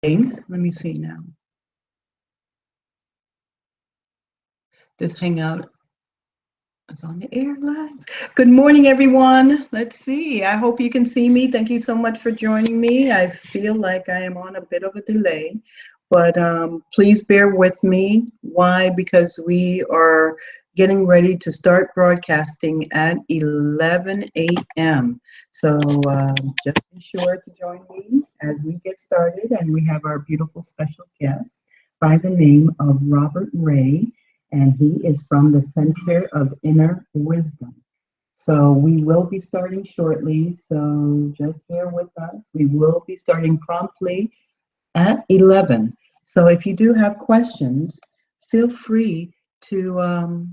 Let me see now. This Hangout is on the airlines. Good morning, everyone. Let's see. I hope you can see me. Thank you so much for joining me. I feel like I am on a bit of a delay, but please bear with me. Why? Because we are getting ready to start broadcasting at 11 a.m. So just be sure to join me as we get started. And we have our beautiful special guest by the name of Robert Ray, and he is from the Center of Inner Wisdom. So we will be starting shortly, so just bear with us. We will be starting promptly at 11. So if you do have questions, feel free to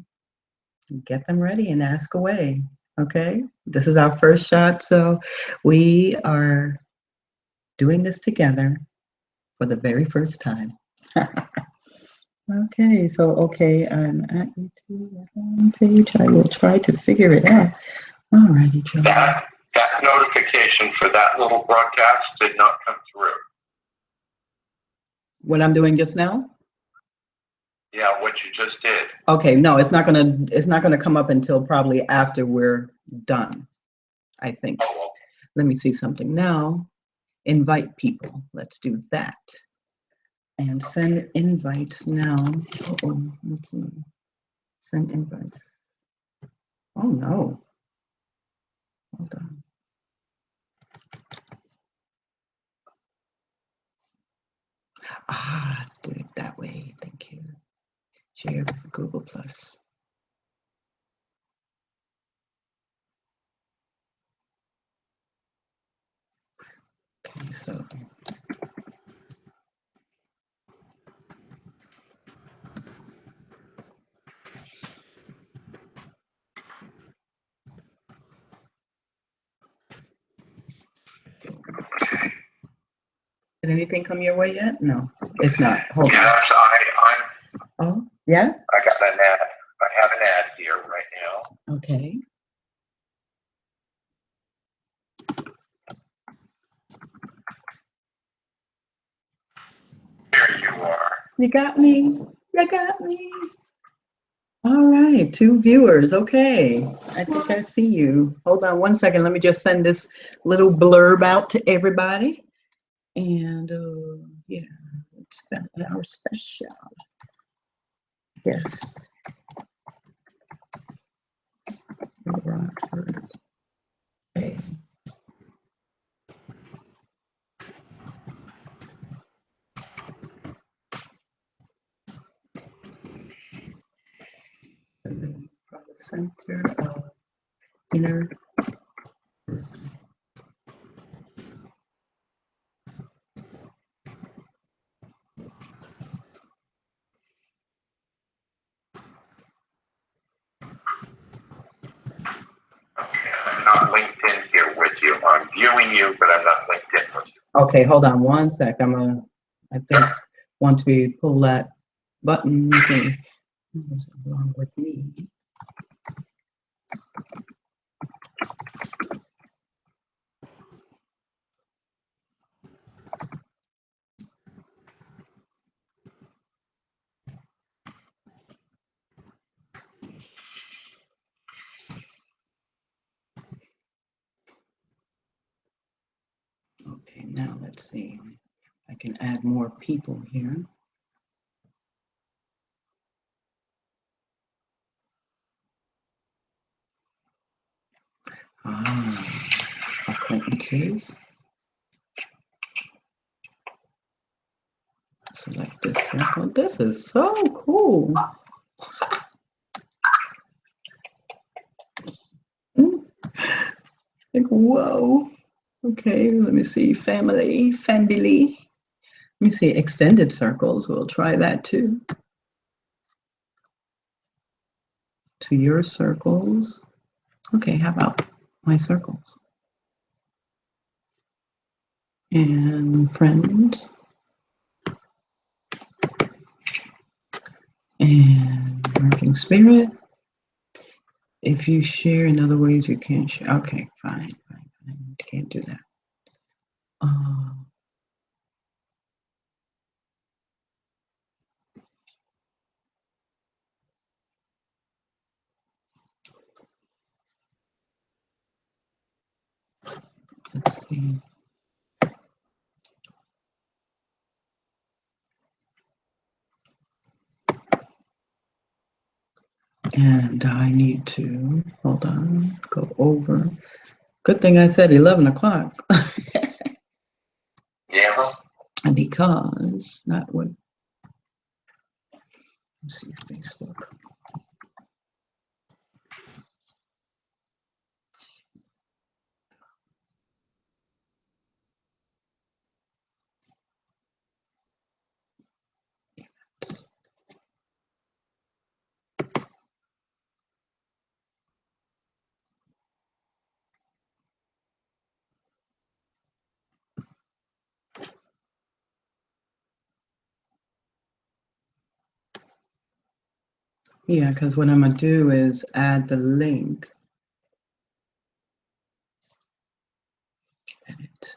get them ready and ask away, okay? This is our first shot, so we are doing this together for the very first time. Okay, so I'm at YouTube page. I will try to figure it out. All righty, Joe. That notification for that little broadcast did not come through. What I'm doing just now? Yeah, what you just did. Okay, no, it's not gonna come up until probably after we're done, I think. Oh, okay. Let me see something now. Invite people. Let's do that. And send invites now. Uh-oh, let's see. Send invites. Oh no. Hold on. Do it that way. Thank you. Share with Google Plus. Okay, so did anything come your way yet? No, it's not. Hold on. Yes, Oh, yeah? I got an ad. I have an ad here right now. Okay. Here you are. You got me. You got me. All right, 2 viewers. Okay. I think I see you. Hold on one second. Let me just send this little blurb out to everybody. And yeah, it's our special guest. Robert. Okay. From the Center of Inner Wisdom. Okay, I'm not linked in here with you. I'm viewing you, but I'm not linked in with you. Okay, hold on one sec. I think once we pull that button, let me see. What's wrong with me? Okay, now let's see. I can add more people here. Acquaintances. Select this circle. This is so cool. Like, whoa. Okay, let me see. Family. Let me see. Extended circles. We'll try that too. To your circles. Okay, how about my circles? And friends. And working spirit. If you share in other ways, you can't share. Okay, fine. Can't do that. Let's see. And I need to, hold on, go over. Good thing I said 11 o'clock. Yeah. Because, not what, let's see, Facebook. Yeah, because what I'm gonna do is add the link. Edit.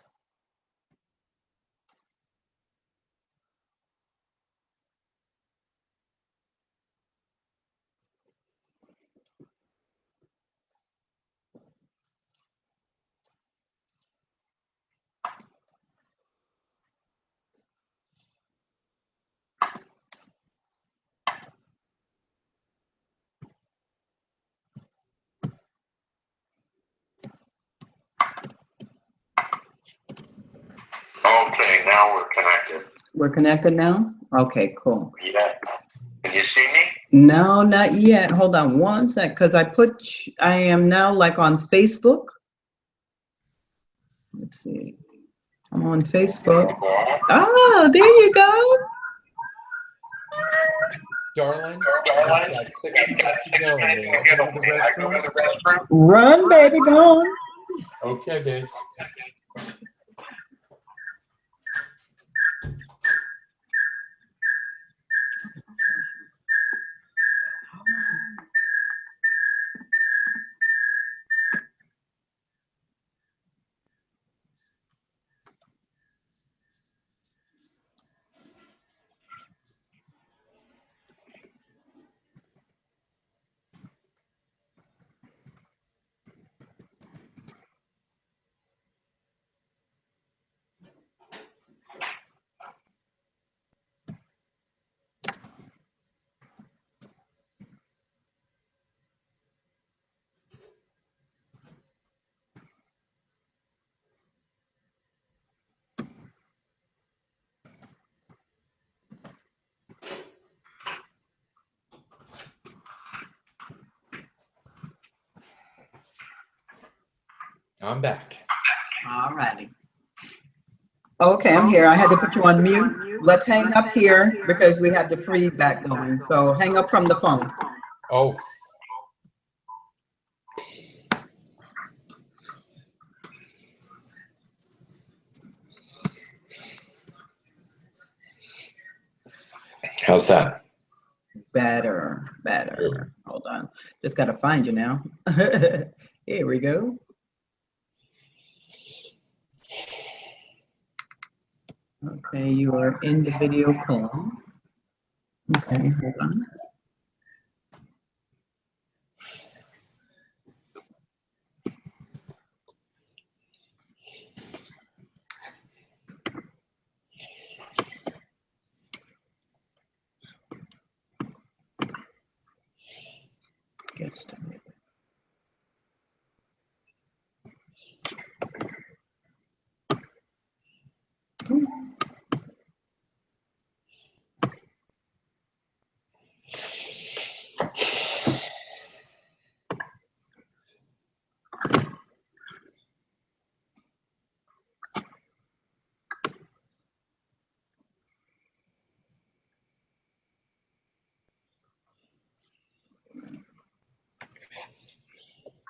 Okay, now we're connected. We're connected now? Okay, cool. Yeah. Can you see me? No, not yet. Hold on one sec, because I am now like on Facebook. Let's see. I'm on Facebook. Oh, there you go. Darling, I've got 6 minutes to go. May I go to the restroom? Run, baby, go on. Okay, babes. I'm back. All righty. Okay, I'm here. I had to put you on mute. Let's hang up here because we have the feedback going. So hang up from the phone. Oh. How's that? Better. Hold on. Just got to find you now. Here we go. Okay, you are in the video call. Okay, hold on. Get started.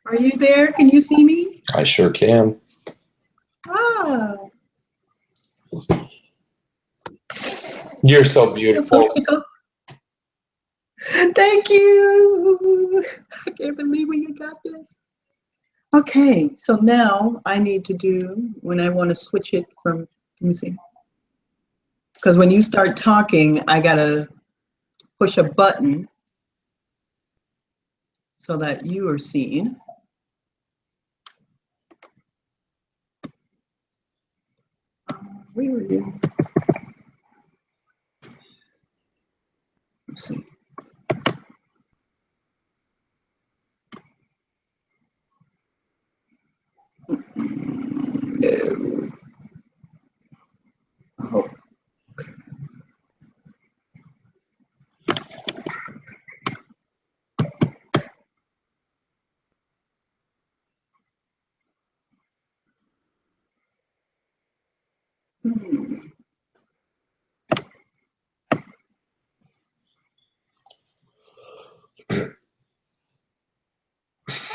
Are you there? Can you see me? I sure can. Ah. You're so beautiful. Thank you. I can't believe you got this. Okay, so now I need to do, when I want to switch it from, let me see. Because when you start talking, I got to push a button so that you are seen. Where were you? Let's see. No. Oh. Hmm.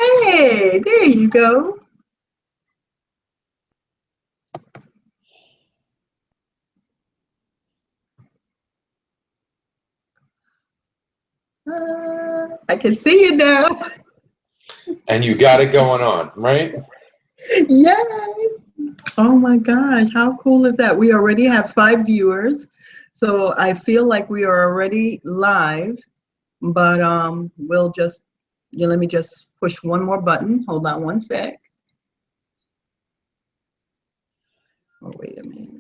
Hey, there you go. I can see you now. And you got it going on, right? Yay! Oh my gosh, how cool is that? We already have 5 viewers, so I feel like we are already live, but we'll just, let me just push one more button. Hold on one sec. Oh, wait a minute.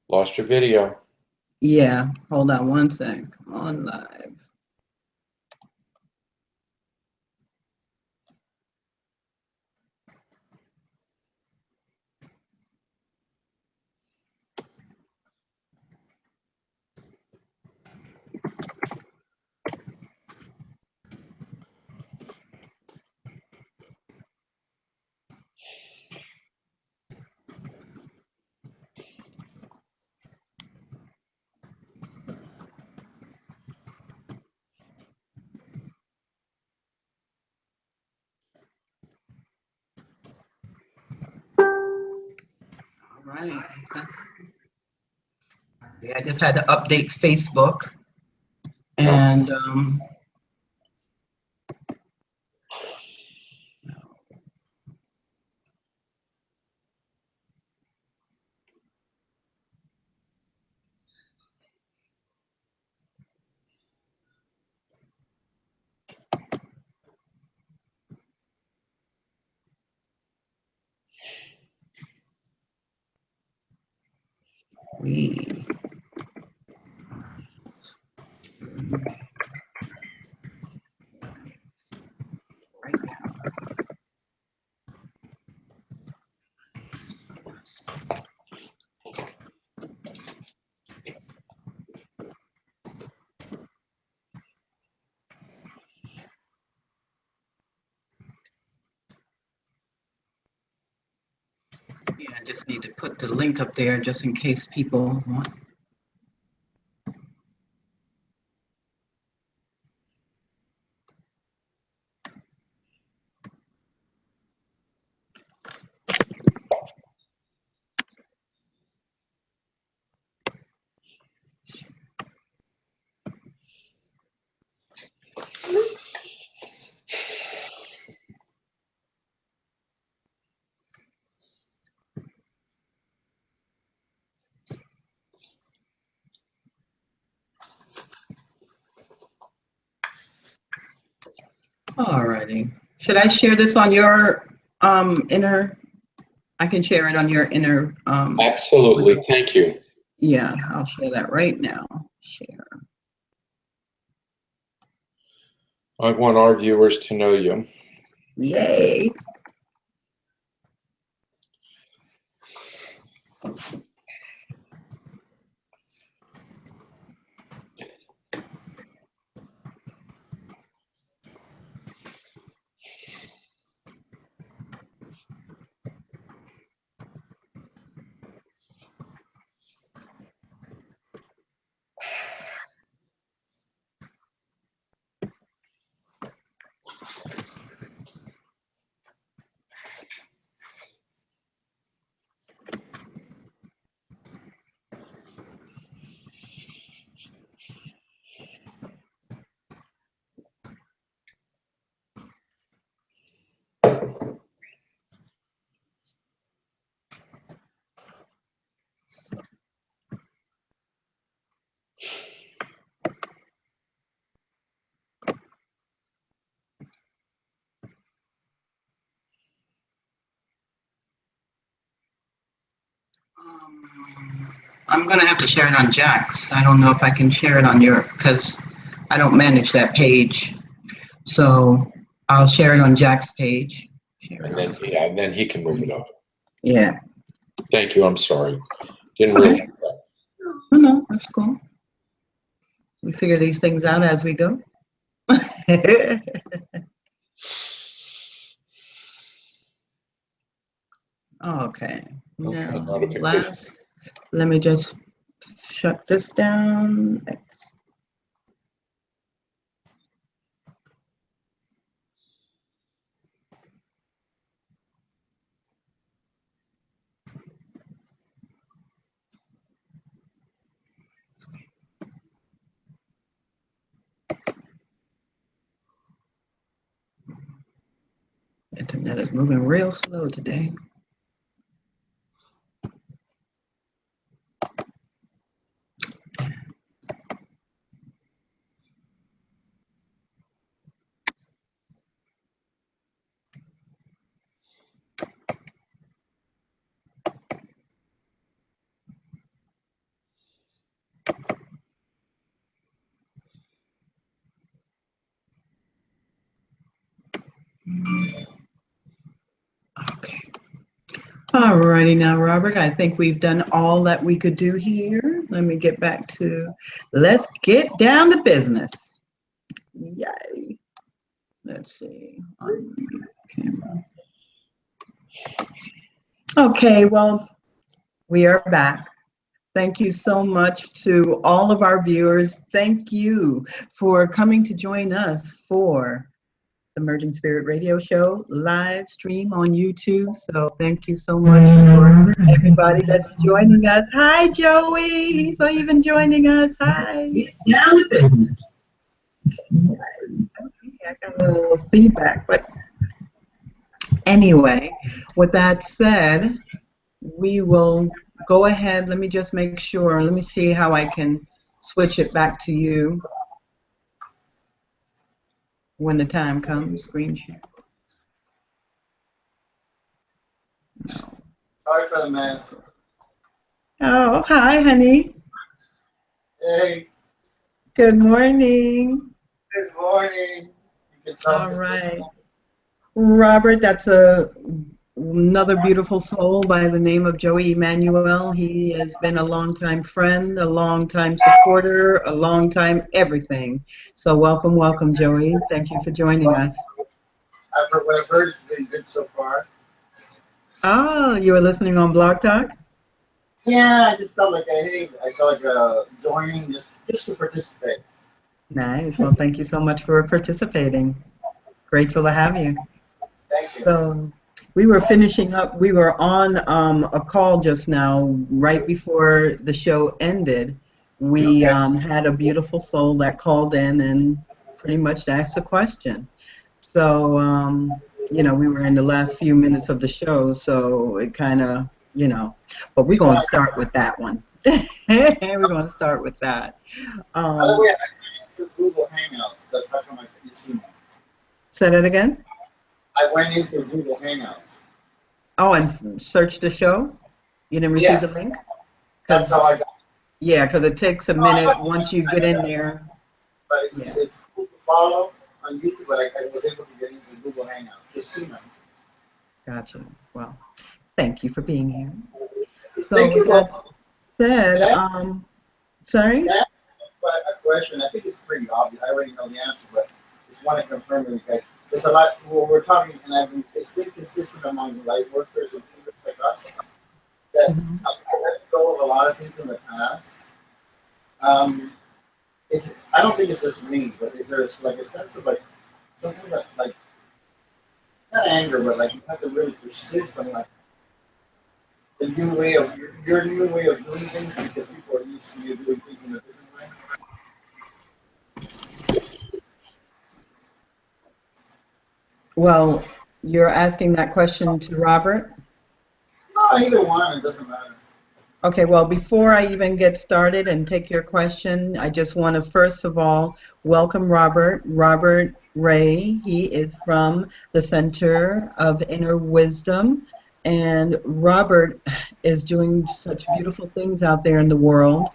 Lost your video. Yeah, hold on one sec. On live. All right. Yeah, I just had to update Facebook, and we right now. Yeah, I just need to put the link up there just in case people want. All righty. Should I share this on your inner? I can share it on your inner. Absolutely. Thank you. Yeah, I'll share that right now. Share. I want our viewers to know you. Yay. I'm going to have to share it on Jack's. I don't know if I can share it on your, because I don't manage that page. So I'll share it on Jack's page. And then he can move it up. Yeah. Thank you. I'm sorry. Didn't Okay. realize that. No, that's cool. We figure these things out as we go. Okay. Now, notification. let me just shut this down. Internet is moving real slow today. Okay. All righty now, Robert. I think we've done all that we could do here. Let me get back to, let's get down to business. Yay. Let's see. On camera. Okay, well, we are back. Thank you so much to all of our viewers. Thank you for coming to join us for the Emerging Spirit Radio Show live stream on YouTube. So thank you so much for everybody that's joining us. Hi, Joey. He's even joining us. Hi. Down to business. I got a little feedback, but anyway, with that said, we will go ahead. Let me just make sure. Let me see how I can switch it back to you when the time comes. Screen share. No. Sorry for the mess. Oh, hi, honey. Hey, Good morning. good morning. You can talk All this right. Robert, that's another beautiful soul by the name of Joey Emmanuel. He has been a longtime friend, a longtime supporter, a longtime everything. So welcome, welcome, Joey. Thank you for joining us. I've heard what I've heard has been good so far. Oh, you were listening on Blog Talk? Yeah, I just felt like I felt like joining just to participate. Nice. Well, thank you so much for participating. Grateful to have you. Thank you. So we were finishing up. We were on a call just now, right before the show ended. We had a beautiful soul that called in and pretty much asked a question. So, you know, we were in the last few minutes of the show, so it kind of, you know, but we're going to start with that one. We're going to start with that. By the way, I went into Google Hangouts. That's how come you see me. Say that again? I went into Google Hangouts. Oh, and search the show? You didn't receive the link? That's how I got it. Yeah, because it takes a minute once you get in there. But it's cool to follow on YouTube, but I was able to get into Google Hangouts. Just see me. Gotcha. Well, thank you for being here. So Thank you. with that said, sorry? Can I ask a question? I think it's pretty obvious. I already know the answer, but just want to confirm it. Okay? There's a lot. Well, we're talking, and it's been consistent among light workers and people like us that I've let go of a lot of things in the past. I don't think it's just me, but is there like a sense of like something that like not anger, but like you have to really persist on like the new way of your new way of doing things because people are used to you doing things in a different way? Well, you're asking that question to Robert? No, either one. It doesn't matter. Okay, well, before I even get started and take your question, I just want to first of all welcome Robert Ray. He is from the Center of Inner Wisdom, And Robert is doing such beautiful things out there in the world.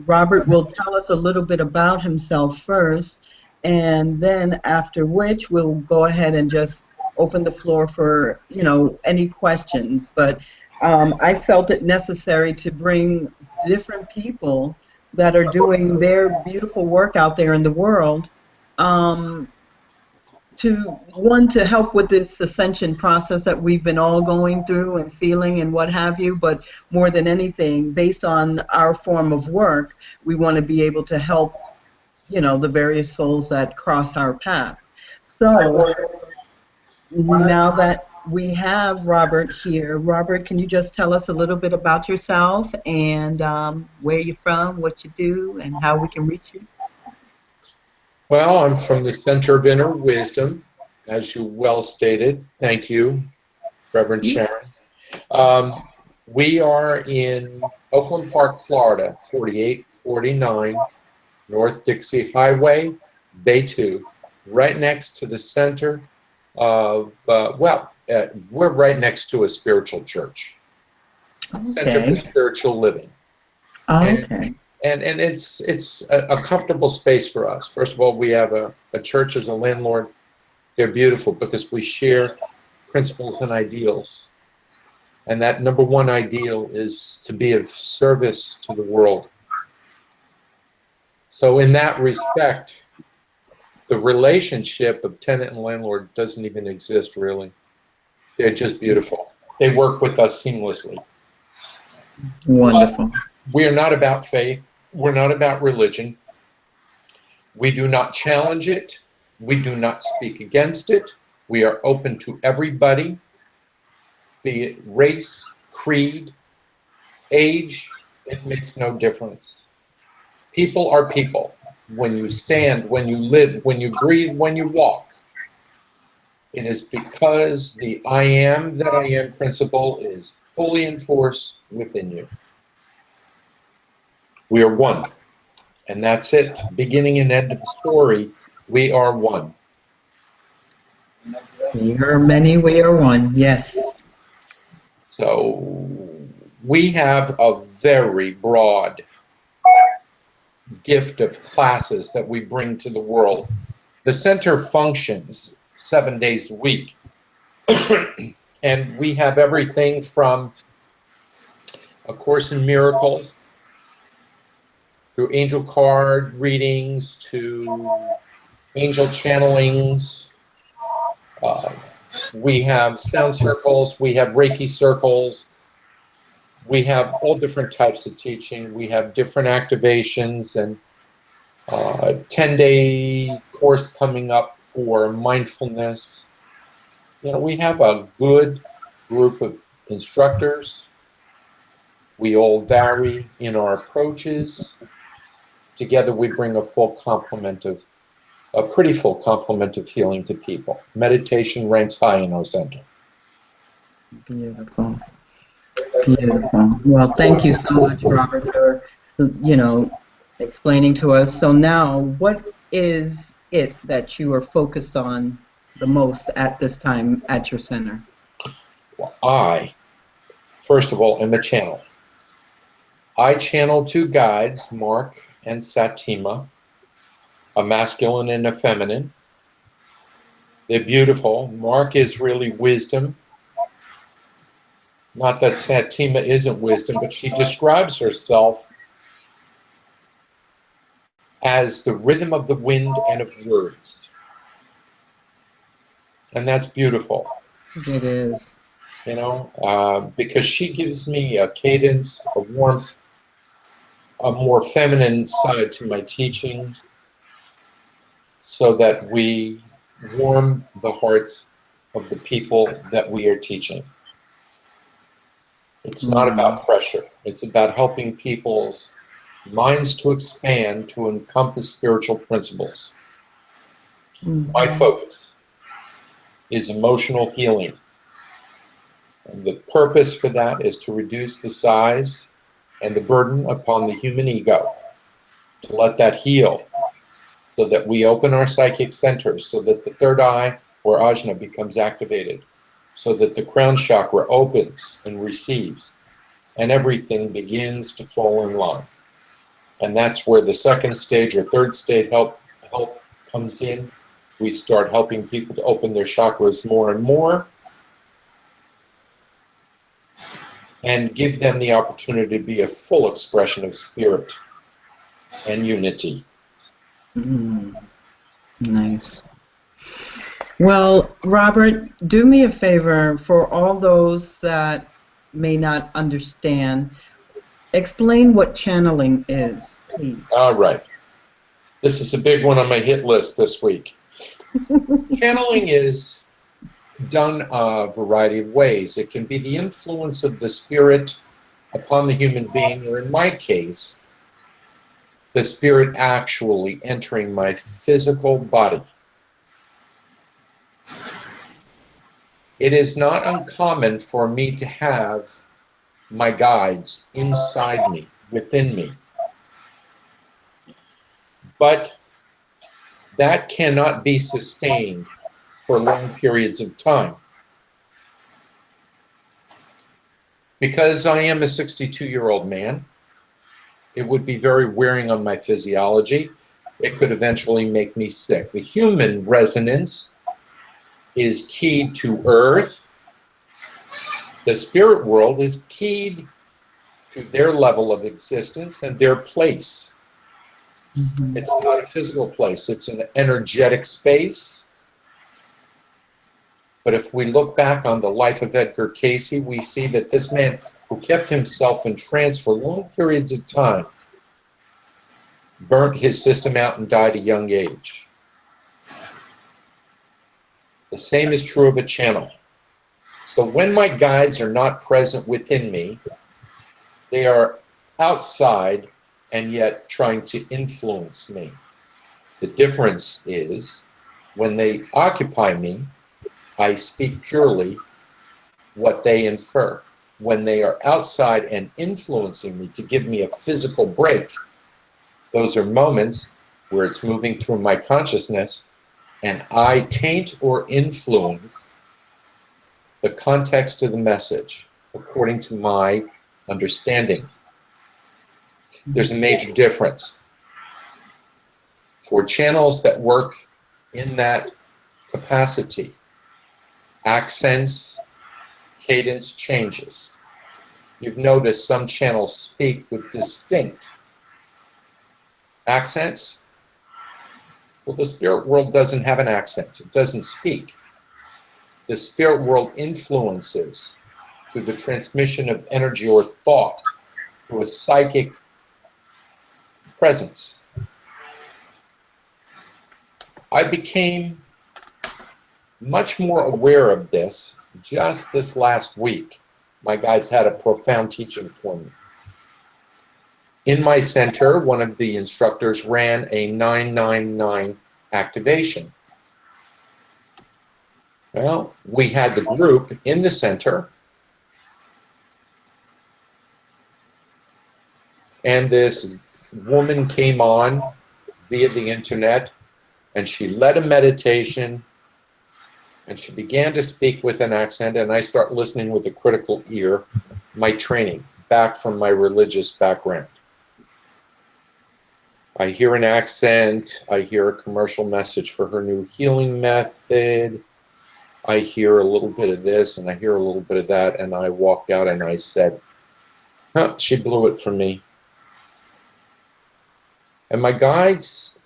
Robert will tell us a little bit about himself first, and then after which we'll go ahead and just open the floor for, you know, any questions. But I felt it necessary to bring different people that are doing their beautiful work out there in the world, to help with this ascension process that we've been all going through and feeling and what have you, but more than anything, based on our form of work, we want to be able to help, you know, the various souls that cross our path. So now that we have Robert here, Robert, can you just tell us a little bit about yourself and where you're from, what you do, and how we can reach you? Well, I'm from the Center of Inner Wisdom, as you well stated. Thank you, Reverend Sharon. We are in Oakland Park, Florida, 4849 North Dixie Highway, Bay 2, right next to the center of, we're right next to a spiritual church. Okay. Center for Spiritual Living. Okay. And it's a comfortable space for us. First of all, we have a church as a landlord. They're beautiful because we share principles and ideals. And that number one ideal is to be of service to the world. So in that respect, the relationship of tenant and landlord doesn't even exist, really. They're just beautiful. They work with us seamlessly. Wonderful. We are not about faith. We're not about religion. We do not challenge it. We do not speak against it. We are open to everybody, be it race, creed, age. It makes no difference. People are people. When you stand, when you live, when you breathe, when you walk, it is because the I am that I am principle is fully in force within you. We are one, and that's it. Beginning and end of the story, we are one. We are many, we are one, yes. So we have a very broad gift of classes that we bring to the world. The center functions 7 days a week, and we have everything from A Course in Miracles, through angel card readings to angel channelings. We have sound circles, we have Reiki circles, we have all different types of teaching. We have different activations, and a 10-day course coming up for mindfulness. You know, we have a good group of instructors. We all vary in our approaches. Together we bring a pretty full complement of healing to people. Meditation ranks high in our center. Beautiful. Beautiful. Well, thank you so much, Robert, for, you know, explaining to us. So now, what is it that you are focused on the most at this time at your center? Well, I, first of all, am a channel. I channel two guides, Mark and Satima, a masculine and a feminine. They're beautiful. Mark is really wisdom. Not that Satima isn't wisdom, but she describes herself as the rhythm of the wind and of words. And that's beautiful. It is. You know, because she gives me a cadence, a warmth, a more feminine side to my teachings, so that we warm the hearts of the people that we are teaching. It's not about pressure. It's about helping people's minds to expand to encompass spiritual principles. My focus is emotional healing. And the purpose for that is to reduce the size and the burden upon the human ego, to let that heal, so that we open our psychic centers, so that the third eye or ajna becomes activated, so that the crown chakra opens and receives, and everything begins to fall in line. And that's where the second stage or third stage help comes in. We start helping people to open their chakras more and more, and give them the opportunity to be a full expression of spirit and unity. Nice. Well, Robert, do me a favor, for all those that may not understand, explain what channeling is, please. All right. This is a big one on my hit list this week. Channeling is done a variety of ways. It can be the influence of the spirit upon the human being, or in my case, the spirit actually entering my physical body. It is not uncommon for me to have my guides inside me, within me. But that cannot be sustained for long periods of time. Because I am a 62-year-old man, it would be very wearing on my physiology. It could eventually make me sick. The human resonance is keyed to earth. The spirit world is keyed to their level of existence and their place. It's not a physical place, it's an energetic space. But if we look back on the life of Edgar Cayce, we see that this man, who kept himself in trance for long periods of time, burnt his system out and died at a young age. The same is true of a channel. So when my guides are not present within me, they are outside and yet trying to influence me. The difference is, when they occupy me, I speak purely what they infer. When they are outside and influencing me to give me a physical break, those are moments where it's moving through my consciousness and I taint or influence the context of the message according to my understanding. There's a major difference. For channels that work in that capacity, accents, cadence changes. You've noticed some channels speak with distinct accents. Well, the spirit world doesn't have an accent. It doesn't speak. The spirit world influences through the transmission of energy or thought through a psychic presence. I became much more aware of this just this last week. My guides had a profound teaching for me. In my center, one of the instructors ran a 999 activation. Well, we had the group in the center, and this woman came on via the internet, and she led a meditation, and she began to speak with an accent, and I start listening with a critical ear, my training, back from my religious background. I hear an accent, I hear a commercial message for her new healing method, I hear a little bit of this, and I hear a little bit of that, and I walked out and I said, huh, she blew it for me. And my guides,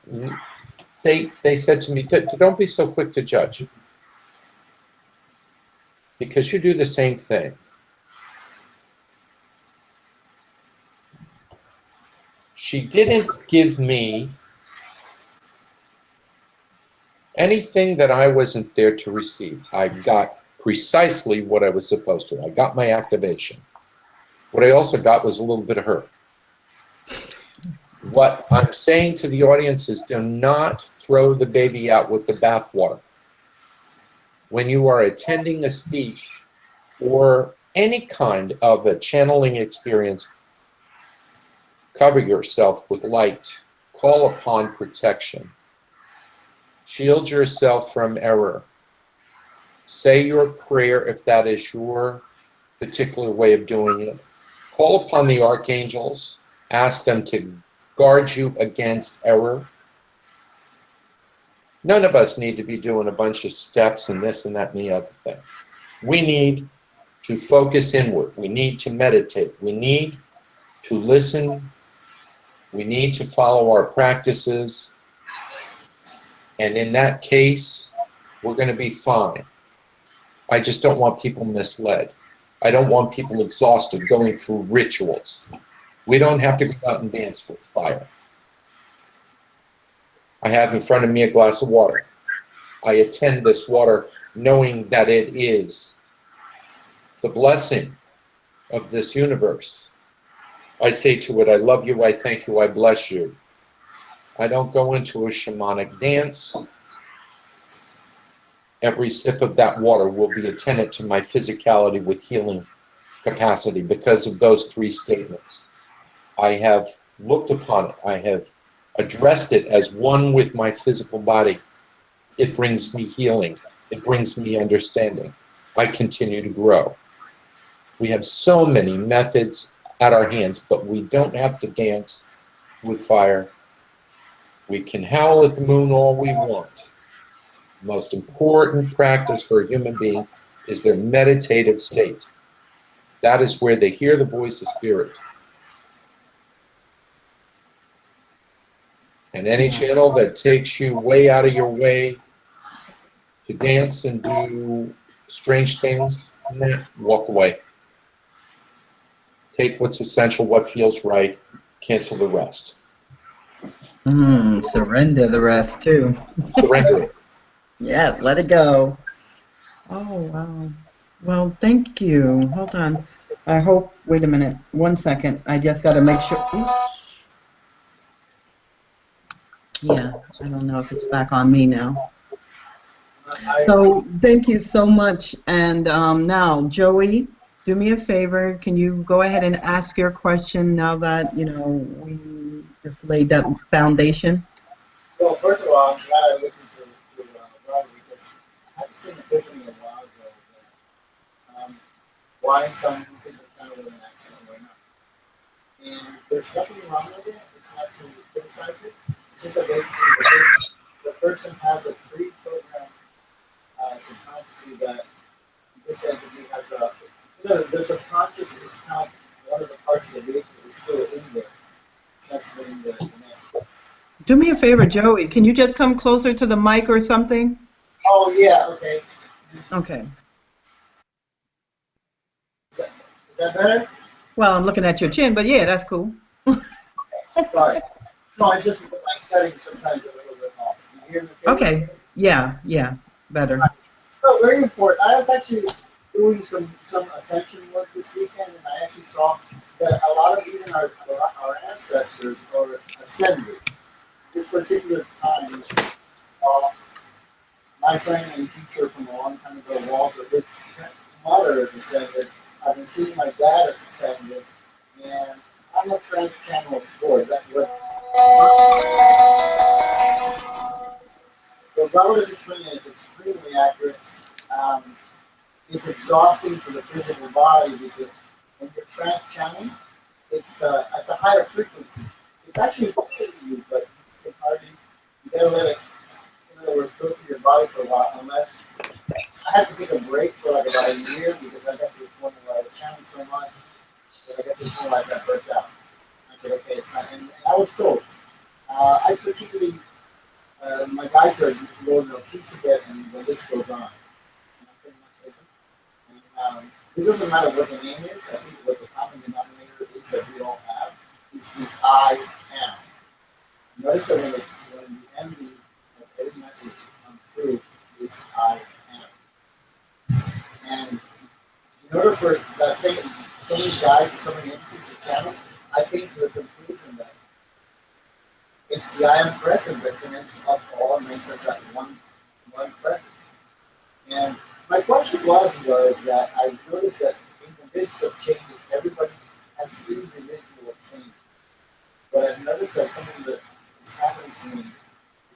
they said to me, don't be so quick to judge, because you do the same thing. She didn't give me anything that I wasn't there to receive. I got precisely what I was supposed to. I got my activation. What I also got was a little bit of her. What I'm saying to the audience is, do not throw the baby out with the bathwater. When you are attending a speech or any kind of a channeling experience, cover yourself with light. Call upon protection. Shield yourself from error. Say your prayer if that is your particular way of doing it. Call upon the archangels. Ask them to guard you against error. None of us need to be doing a bunch of steps and this and that and the other thing. We need to focus inward. We need to meditate. We need to listen. We need to follow our practices. And in that case, we're going to be fine. I just don't want people misled. I don't want people exhausted going through rituals. We don't have to go out and dance with fire. I have in front of me a glass of water. I attend this water knowing that it is the blessing of this universe. I say to it, I love you, I thank you, I bless you. I don't go into a shamanic dance. Every sip of that water will be attendant to my physicality with healing capacity because of those three statements. I have looked upon it. I have addressed it as one with my physical body. It brings me healing. It brings me understanding. I continue to grow. We have so many methods at our hands, but we don't have to dance with fire. We can howl at the moon all we want. The most important practice for a human being is their meditative state. That is where they hear the voice of spirit. And any channel that takes you way out of your way to dance and do strange things, walk away. Take what's essential, what feels right, cancel the rest. Surrender the rest too. Surrender it. Yeah, let it go. Oh, wow. Well, thank you. Hold on. I hope, wait a minute, 1 second. I just got to make sure. Oops. Yeah, I don't know if it's back on me now. So thank you so much. And now, Joey, do me a favor. Can you go ahead and ask your question now that, you know, we just laid that foundation? Well, first of all, I'm glad I listened to Robert because I had the same epiphany a while ago that why some people kind of with an accent or not. And there's nothing wrong with it. It's not to criticize it. It's just that basically the person has a pre-programmed subconsciously that this entity has a, you know, their subconscious is kind of one of the parts of the vehicle is still in there. Transmitting the message. Do me a favor, Joey. Can you just come closer to the mic or something? Oh, yeah, okay. Okay. Is that better? Well, I'm looking at your chin, but yeah, that's cool. Sorry. No, it's just my settings sometimes are a little bit off. You hear me? Okay. Yeah, better. No, very important. I was actually doing some ascension work this weekend, and I actually saw that a lot of even our ancestors are ascended. This particular time, my friend and teacher from a long time ago, Walter, his mother is ascended. I've been seeing my dad is ascended, and I'm a trans-channel explorer. That's what Robert is explaining is extremely accurate. It's exhausting to the physical body because when you're trans-channeling, it's a higher frequency. It's actually helping you, but you can hardly, you gotta let it, in other words, go through your body for a while, unless I had to take a break for like about a year because I got to the point where I was channeling so much that I got to the point where I got burnt out. I said, okay, it's not, and I was told, I particularly, my guides are Lord Melchizedek and the list goes on. And, it doesn't matter what the name is, I think what the common denominator is that we all have is the I am. Notice that when the ending of every message comes through is I am. And in order for that same, so many guys and so many entities to channel, I came to the conclusion that it's the I am present that connects us all and makes us that one presence. And my question was that I noticed that in the midst of changes, everybody has individual changes. But I've noticed that something that is happening to me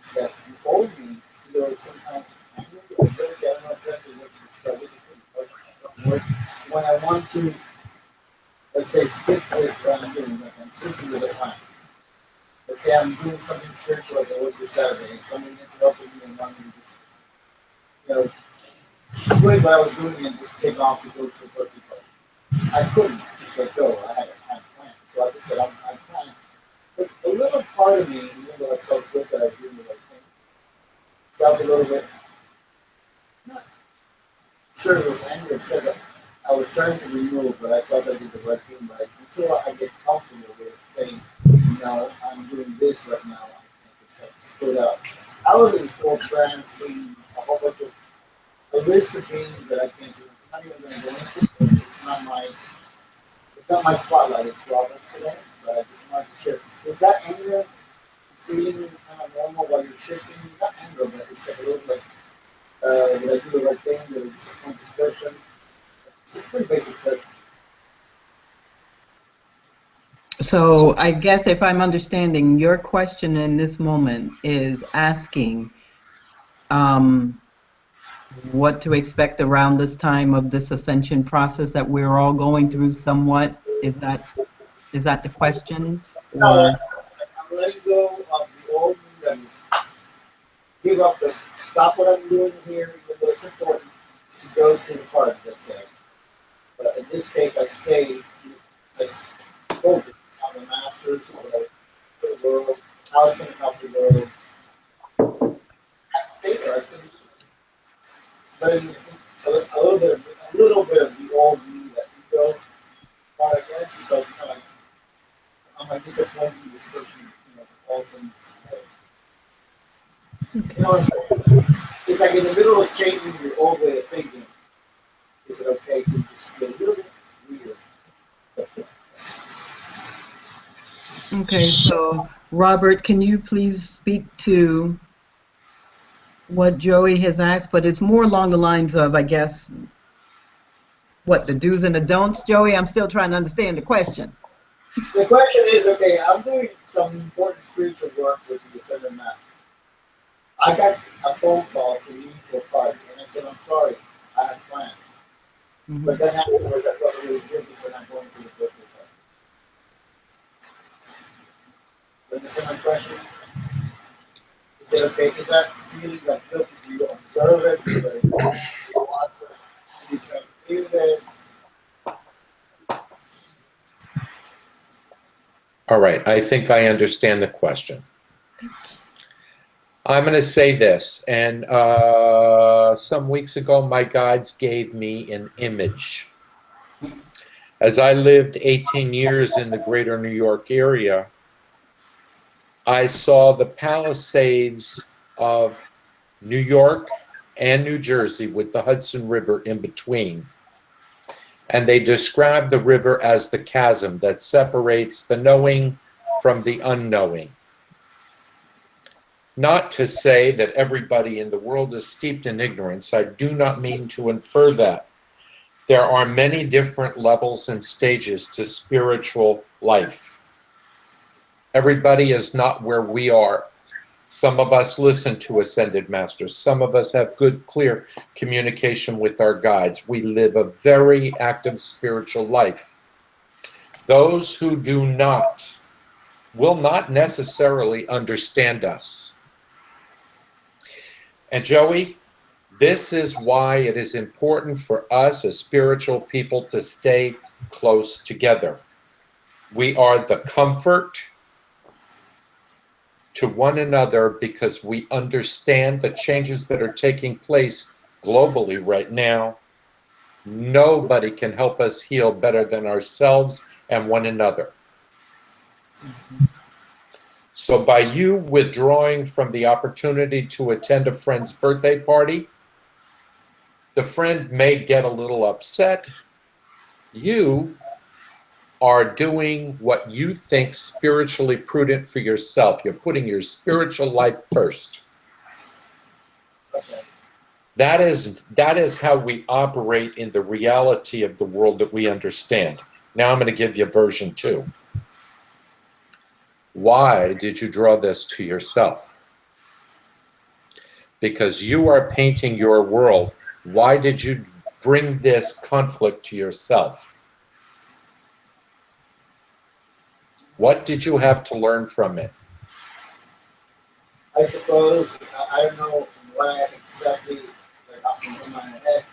is that the old me feels sometimes angry or accountability. I don't know exactly what to describe. It's a pretty question. When I want to, let's say, stick with what I'm doing, like I'm sticking with a time. Let's say I'm doing something spiritual like I was this Saturday, and somebody interrupted me and wanted me to just, quit what I was doing and just take off to go to a birthday party. I couldn't just let go. I had a plan. So like I said, I'm planned. But a little part of me, even though I felt good that I was doing the right thing, felt a little bit, not sure it was angry or upset that I was trying to remove, but I felt I did the right thing. But until I get comfortable with saying, I'm doing this right now, I just have to split out. I was in full trance, seeing a whole bunch of a list of things that I can't do. I'm not even going to go into it. It's not my spotlight. It's Robert's today, but I just wanted to share. Is that anger feeling kind of normal while you're shifting? Not anger, but it's a little like, did I do the right thing? Did I disappoint this person? It's a pretty basic question. So I guess if I'm understanding, your question in this moment is asking what to expect around this time of this ascension process that we're all going through somewhat. Is that the question? No, Or I'm letting go of the old me and give up stop what I'm doing here, even though it's important to go to the park, let's say. But in this case, I stay, I focus on the masters, the world, how it's going to help the world. I stay there, I think. But a little bit of the old me, that ego part, I guess, is like, am I disappointed in this person, ultimately? You know what I'm saying? It's like in the middle of changing your old way of thinking. Is it okay to just feel a little bit weird? okay, so Robert, can you please speak to what Joey has asked? But it's more along the lines of, I guess, what the do's and the don'ts, Joey? I'm still trying to understand the question. The question is, okay, I'm doing some important spiritual work with the Ascended Master. I got a phone call to leave for a party, and I said, I'm sorry, I had plans. Mm-hmm. But then afterwards, I felt really guilty for not going to the birthday party. You understand my question? Is it okay? Is that feeling like guilty? Do you observe it? Do you watch it? Do you transmute it? All right, I think I understand the question. I'm going to say this, and some weeks ago, my guides gave me an image. As I lived 18 years in the greater New York area, I saw the Palisades of New York and New Jersey with the Hudson River in between. And they described the river as the chasm that separates the knowing from the unknowing. Not to say that everybody in the world is steeped in ignorance. I do not mean to infer that. There are many different levels and stages to spiritual life. Everybody is not where we are. Some of us listen to Ascended Masters. Some of us have good, clear communication with our guides. We live a very active spiritual life. Those who do not will not necessarily understand us. And Joey, this is why it is important for us as spiritual people to stay close together. We are the comfort to one another because we understand the changes that are taking place globally right now. Nobody can help us heal better than ourselves and one another. So by you withdrawing from the opportunity to attend a friend's birthday party, the friend may get a little upset. You are doing what you think spiritually prudent for yourself. You're putting your spiritual life first. Okay. That is how we operate in the reality of the world that we understand. Now I'm going to give you version 2. Why did you draw this to yourself? because you are painting your world. Why did you bring this conflict to yourself? What did you have to learn from it? I suppose, I don't know what exactly, like off the top of my head,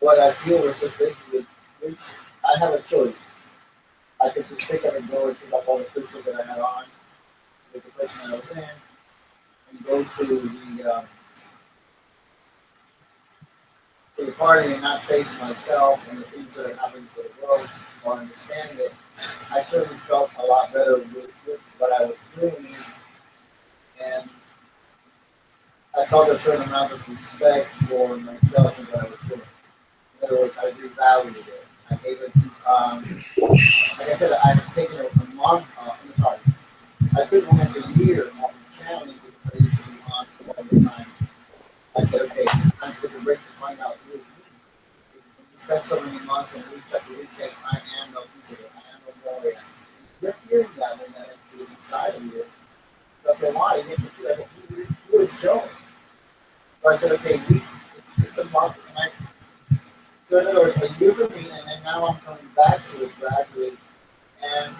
what I feel was just basically, I have a choice. I could just pick up and go and pick up all the pictures that I had on with the person that I was in and go to the party and not face myself and the things that are happening to the world or understand it. I certainly felt a lot better with what I was doing, and I felt a certain amount of respect for myself and what I was doing. In other words, I revalued it. I gave it, like I said, I've taken a month, sorry, I took almost a year off of channeling because I used to be on all the time. I said, okay, it's time to take a break to find out who is me. You spend so many months and weeks after week saying, I am no piece of it, I am no Gloria. You're hearing that when that entity is inside of you. But then why? You get to feel like, who is Joey? So I said, okay, it's a month, and so in other words, a year for me, and then now I'm coming back to it gradually. And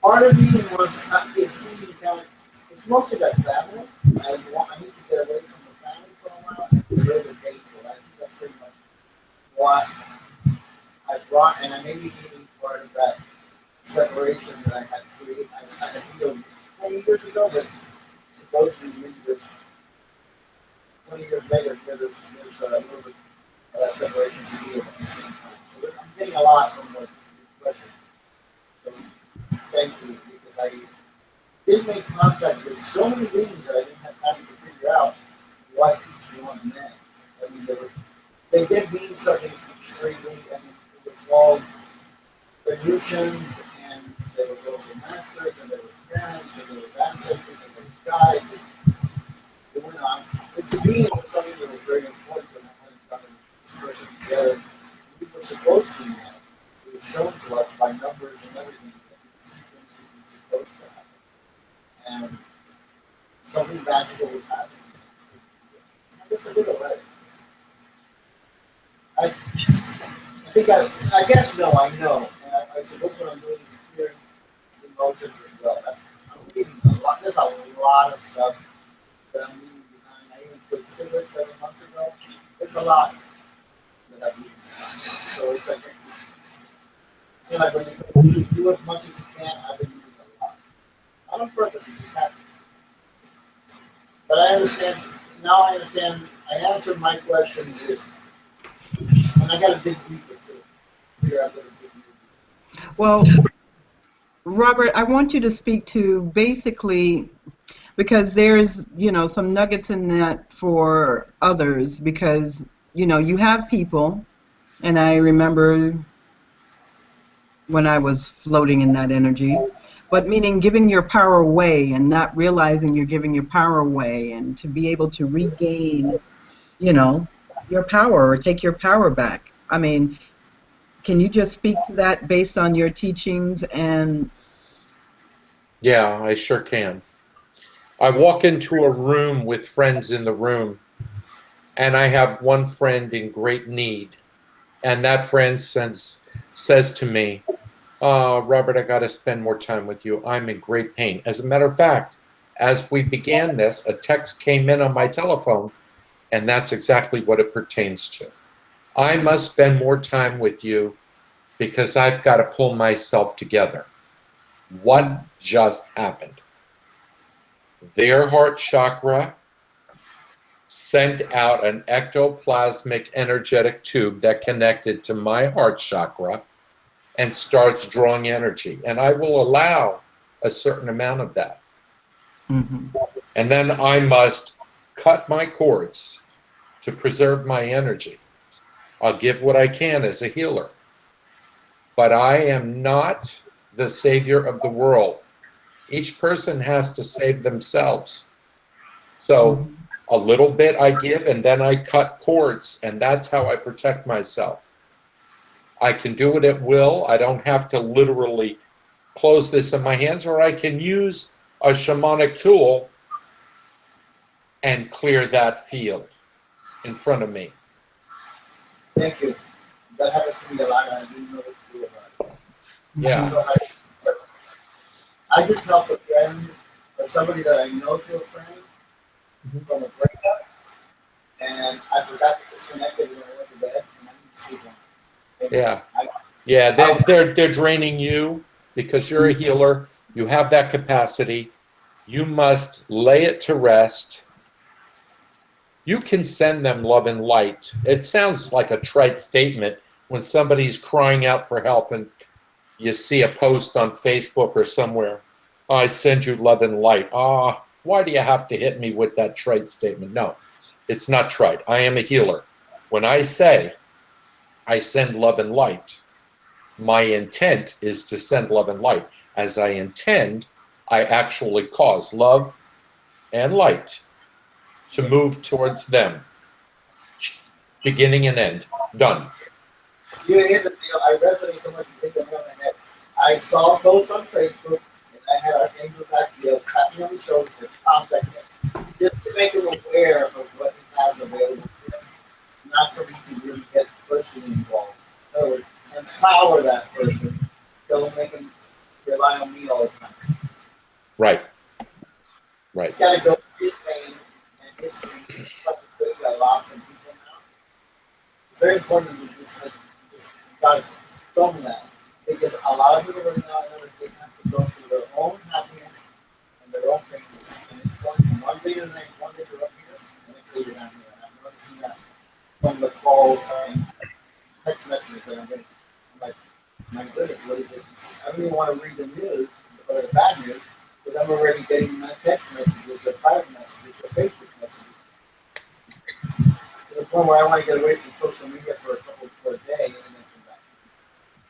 part of me was, it's mostly like family. I need to get away from the family for a while. It's a little bit painful. I think that's pretty much what I brought, and I maybe even part of that separation that I had created. I had healed 20 years ago, but supposedly maybe there's 20 years later, there's a little bit of that separation to heal at the same time. So I'm getting a lot from your question. So thank you, because I did make contact with so many beings that I didn't have time to figure out what each one meant. I mean, they did mean something extremely, I mean, it was called Venusians, and there was also masters, and there were parents, and there were ancestors, and there was guides. It went on. And to me, it was something that was very important when I hadn't done this person together. We were supposed to do that. It was shown to us by numbers and everything that the sequence was supposed to happen. And something magical was happening. I guess I did it right. I guess no, I know. And I suppose what I'm doing is clearing emotions as well. I'm leaving a lot. There's a lot of stuff that I'm leaving behind. I even quit cigarettes 7 months ago. It's a lot that I'm leaving behind. So it's like, when you do as much as you can, I've been leaving a lot. Not on purpose, it just happened. But I understand, now I understand, I answered my question with, and I got to dig deeper too. Figure out what to dig deeper. Well, Robert, I want you to speak to basically, because there's, some nuggets in that for others, because, you have people, and I remember when I was floating in that energy, but meaning giving your power away and not realizing you're giving your power away, and to be able to regain, your power or take your power back. I mean, can you just speak to that based on your teachings? And Yeah, I sure can. I walk into a room with friends in the room, and I have one friend in great need, and that friend says to me, Robert, I got to spend more time with you. I'm in great pain. As a matter of fact, as we began this, a text came in on my telephone, and that's exactly what it pertains to. I must spend more time with you because I've got to pull myself together. What just happened? Their heart chakra sent out an ectoplasmic energetic tube that connected to my heart chakra and starts drawing energy. And I will allow a certain amount of that. mm-hmm. And then I must cut my cords to preserve my energy. I'll give what I can as a healer. But I am not the savior of the world. Each person has to save themselves. So a little bit I give, and then I cut cords, and that's how I protect myself. I can do it at will. I don't have to literally close this in my hands, or I can use a shamanic tool and clear that field in front of me. Thank you. That happens to me a lot, and I didn't know what to do about it. I Yeah. don't know how to- I just helped a friend or somebody that I know through a friend Mhm. from a breakup, and I forgot to disconnect it when I went to bed, and I didn't sleep on it. Yeah. I, Yeah, they're draining you because you're a healer. You have that capacity. You must lay it to rest. You can send them love and light. It sounds like a trite statement when somebody's crying out for help and you see a post on Facebook or somewhere. "Oh, I send you love and light." Ah, why do you have to hit me with that trite statement? No, it's not trite. I am a healer. When I say I send love and light, my intent is to send love and light. As I intend, I actually cause love and light to move towards them. Beginning and end. Done. you hit the deal. I resonate so much with the nail on the head. I saw a post on Facebook, and I had Archangel Zadkiel tap me on the shoulder and contact him, just to make him aware of what he has available to him, not for me to really get personally involved. In other words, empower that person, don't make him rely on me all the time. Right. Right. He's got to go through his pain and history, probably getting a lot from people now. It's very important to just God told me that, because a lot of people right now they have to go through their own happiness and their own pain, and it's going from one day to the next. One day you're up here, the next day you're down here. And I'm noticing that from the calls and text messages that I'm getting. I'm like, my goodness, what is it? I don't even want to read the news or the bad news, because I'm already getting my text messages or private messages or Facebook messages. To the point where I want to get away from social media for a day and then come back.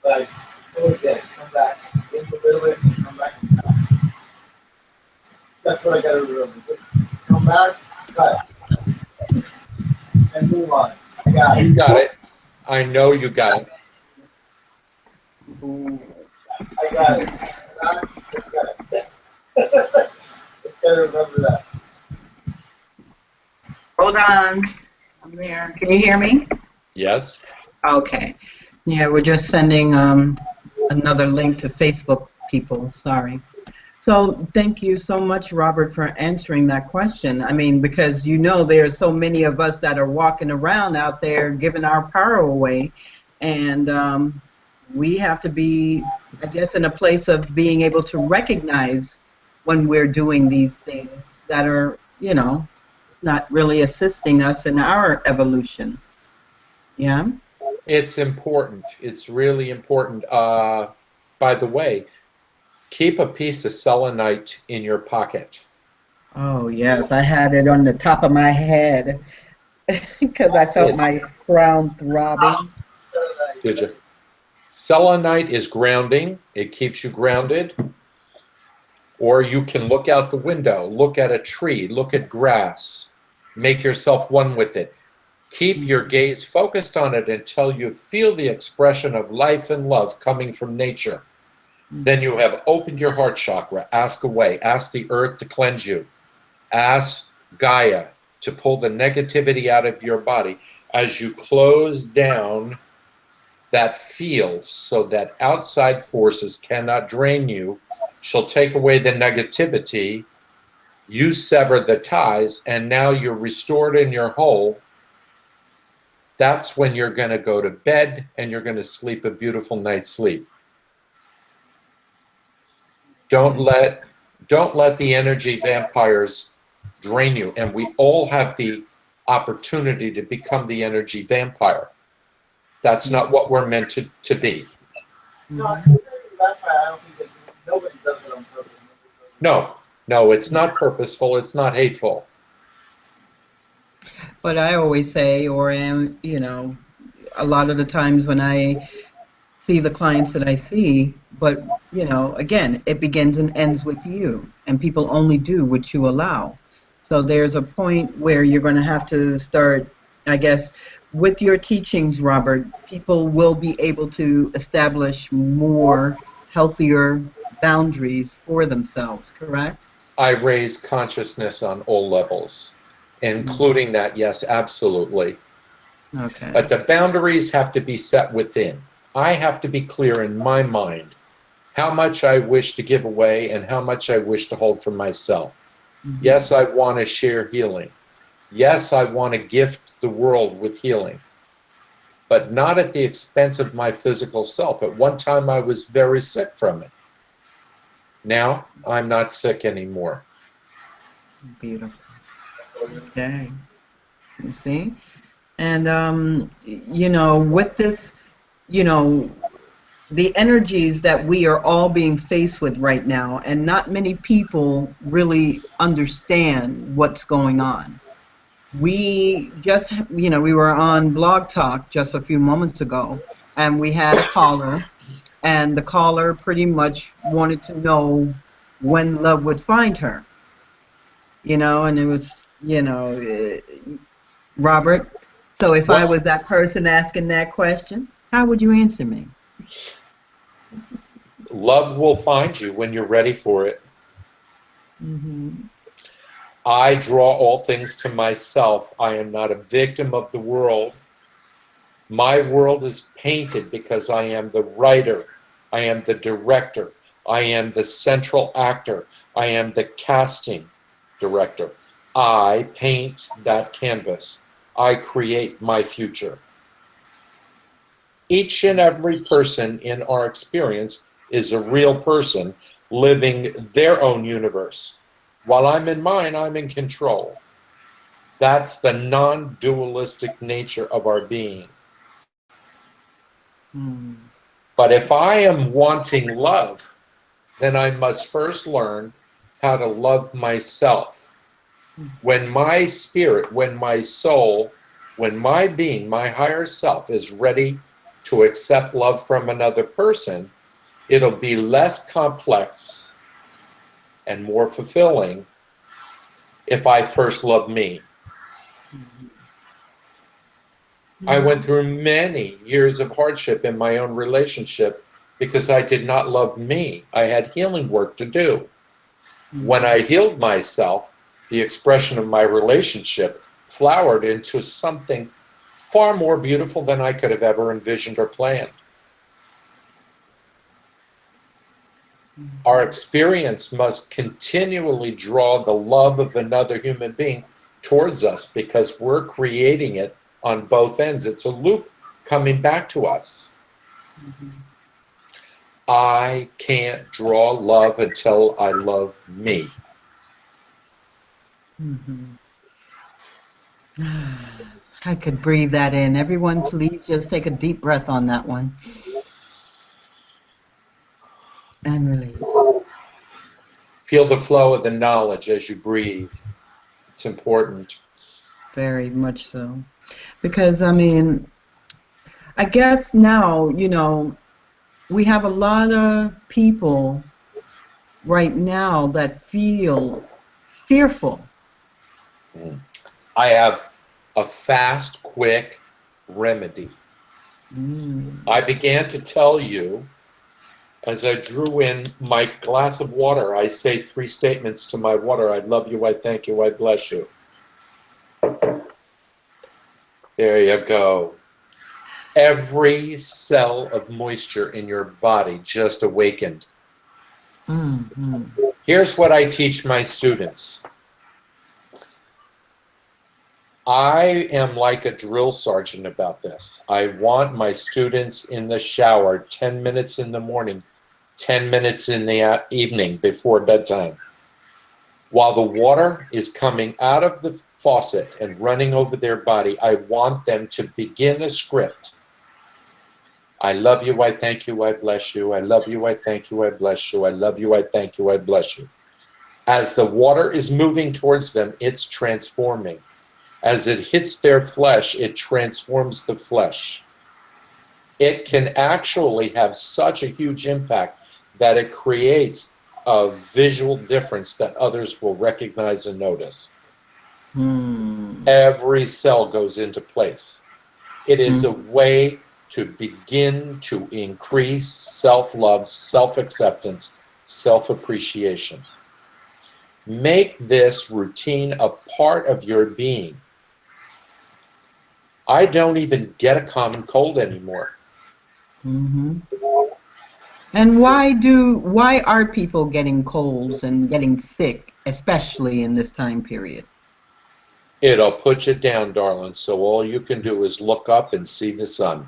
But I totally get it. Come back, give a little bit, and come back and come back. That's what I got to remember. Just come back, cut it, and move on. I got it. You got it. I know you got it. I got it. I got it. Just got to remember that. Hold on. I'm there. Can you hear me? Yes. Okay. Yeah, we're just sending another link to Facebook people. Sorry. So thank you so much, Robert, for answering that question. I mean, because there are so many of us that are walking around out there giving our power away, and we have to be, I guess, in a place of being able to recognize when we're doing these things that are, not really assisting us in our evolution. Yeah? It's important. It's really important. By the way, keep a piece of selenite in your pocket. Oh, yes. I had it on the top of my head because I felt my crown throbbing. Did you? Selenite is grounding. It keeps you grounded. Or you can look out the window, look at a tree, look at grass, make yourself one with it. Keep your gaze focused on it until you feel the expression of life and love coming from nature. Then you have opened your heart chakra. Ask away. Ask the earth to cleanse you. Ask Gaia to pull the negativity out of your body as you close down that field so that outside forces cannot drain you. She'll take away the negativity. You sever the ties, and now you're restored and you're whole. That's when you're going to go to bed and you're going to sleep a beautiful night's sleep. Don't let the energy vampires drain you. And we all have the opportunity to become the energy vampire. That's not what we're meant to be. No, I don't think that nobody does it on purpose. No, it's not purposeful. It's not hateful. But I always say, or am, a lot of the times when I see the clients that I see, but, again, it begins and ends with you, and people only do what you allow. So there's a point where you're going to have to start, I guess, with your teachings, Robert, people will be able to establish more healthier boundaries for themselves, correct? I raise consciousness on all levels. including that, yes, absolutely. Okay. But the boundaries have to be set within. I have to be clear in my mind how much I wish to give away and how much I wish to hold for myself. Mhm. Yes, I want to share healing. Yes, I want to gift the world with healing, but not at the expense of my physical self. At one time, I was very sick from it. Now, I'm not sick anymore. Beautiful. Okay. You see? And, with this, the energies that we are all being faced with right now, and not many people really understand what's going on. We just, we were on Blog Talk just a few moments ago, and we had a caller, and the caller pretty much wanted to know when love would find her, and it was, Robert. So if I was that person asking that question, how would you answer me? Love will find you when you're ready for it. Mm-hmm. I draw all things to myself. I am not a victim of the world. My world is painted because I am the writer. I am the director. I am the central actor. I am the casting director. I paint that canvas. I create my future. Each and every person in our experience is a real person living their own universe. While I'm in mine, I'm in control. That's the non-dualistic nature of our being. But if I am wanting love, then I must first learn how to love myself. When my spirit, when my soul, when my being, my higher self is ready to accept love from another person, it'll be less complex and more fulfilling if I first love me. I went through many years of hardship in my own relationship because I did not love me. I had healing work to do. When I healed myself, the expression of my relationship flowered into something far more beautiful than I could have ever envisioned or planned. Our experience must continually draw the love of another human being towards us because we're creating it on both ends. It's a loop coming back to us. I can't draw love until I love me. I could breathe that in. Everyone, please just take a deep breath on that one. And release. Feel the flow of the knowledge as you breathe. It's important. Very much so. Because, I guess now, we have a lot of people right now that feel fearful. I have a fast, quick remedy. I began to tell you, as I drew in my glass of water, I say 3 statements to my water. I love you, I thank you, I bless you. There you go. Every cell of moisture in your body just awakened. Here's what I teach my students. I am like a drill sergeant about this. I want my students in the shower 10 minutes in the morning, 10 minutes in the evening before bedtime. While the water is coming out of the faucet and running over their body, I want them to begin a script. I love you, I thank you, I bless you. I love you, I thank you, I bless you. I love you, I thank you, I bless you. As the water is moving towards them, it's transforming. As it hits their flesh, it transforms the flesh. It can actually have such a huge impact that it creates a visual difference that others will recognize and notice. Every cell goes into place. It is a way to begin to increase self-love, self-acceptance, self-appreciation. Make this routine a part of your being. I don't even get a common cold anymore. Mm-hmm. And why are people getting colds and getting sick, especially in this time period? It'll put you down, darling, so all you can do is look up and see the sun.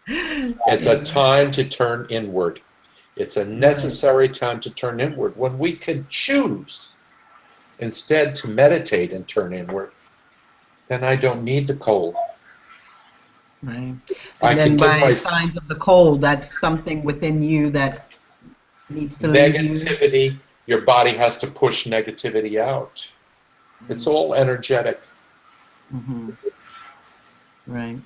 It's a time to turn inward. It's a necessary time to turn inward when we could choose instead to meditate and turn inward. Then I don't need the cold. Right. I And can then give by my signs of the cold, that's something within you that needs to leave you. negativity, your body has to push negativity out. It's all energetic. Mm-hmm. Right.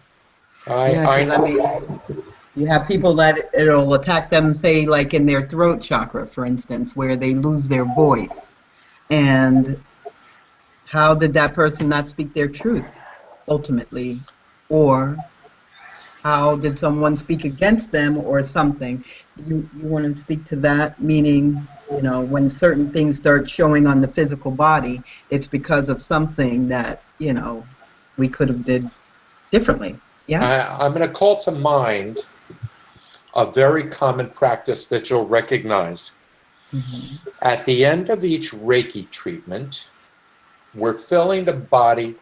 I Yeah, because I know. mean, you have people that it'll attack them, say, like in their throat chakra, for instance, where they lose their voice. And how did that person not speak their truth, ultimately? Or how did someone speak against them or something? You want to speak to that, meaning, you know, when certain things start showing on the physical body, it's because of something that, you know, we could have did differently. Yeah? I'm going to call to mind a very common practice that you'll recognize. Mm-hmm. At the end of each Reiki treatment, we're filling the body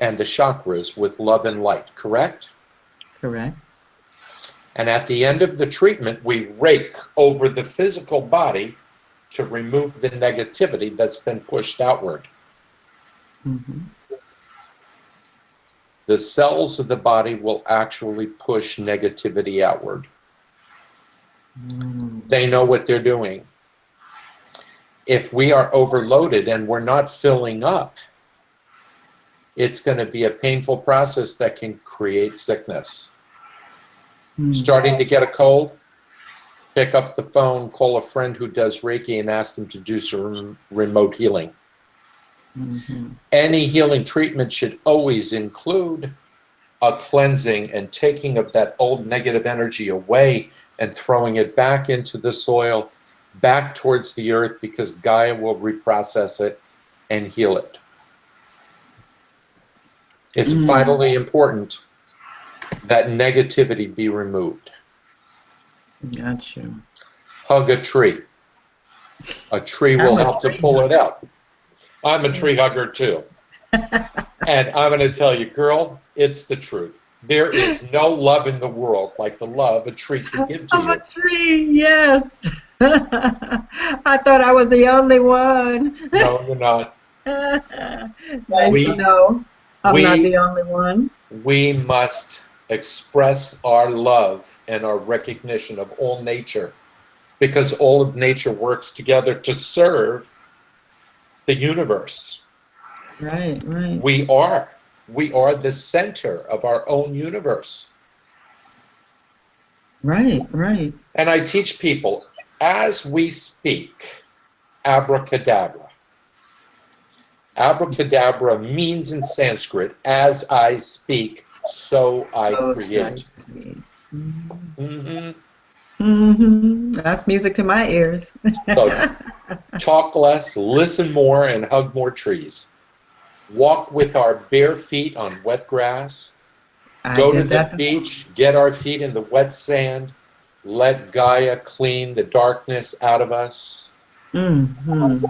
and the chakras with love and light, correct? Correct. And at the end of the treatment, we rake over the physical body to remove the negativity that's been pushed outward. Mm-hmm. The cells of the body will actually push negativity outward. Mm. They know what they're doing. If we are overloaded and we're not filling up, it's going to be a painful process that can create sickness. Mm. Starting to get a cold? Pick up the phone, call a friend who does Reiki and ask them to do some remote healing. Mm-hmm. Any healing treatment should always include a cleansing and taking of that old negative energy away and throwing it back into the soil, back towards the earth, because Gaia will reprocess it and heal it. It's vitally important that negativity be removed. Got you. Hug a tree. A tree will help to pull it out. I'm a tree hugger too. And I'm going to tell you, girl, it's the truth. There is no love in the world like the love a tree can give to I'm you. a tree, yes. I thought I was the only one. No, you're not. Nice to know. I'm not the only one. We must express our love and our recognition of all nature, because all of nature works together to serve the universe. Right, right. We are the center of our own universe. Right, right. And I teach people, as we speak, abracadabra. Abracadabra means in Sanskrit, as I speak, so I create. Mm-hmm. Mm-hmm. That's music to my ears. So talk less, listen more, and hug more trees. Walk with our bare feet on wet grass. Go to the beach, get our feet in the wet sand. Let Gaia clean the darkness out of us. Mm-hmm.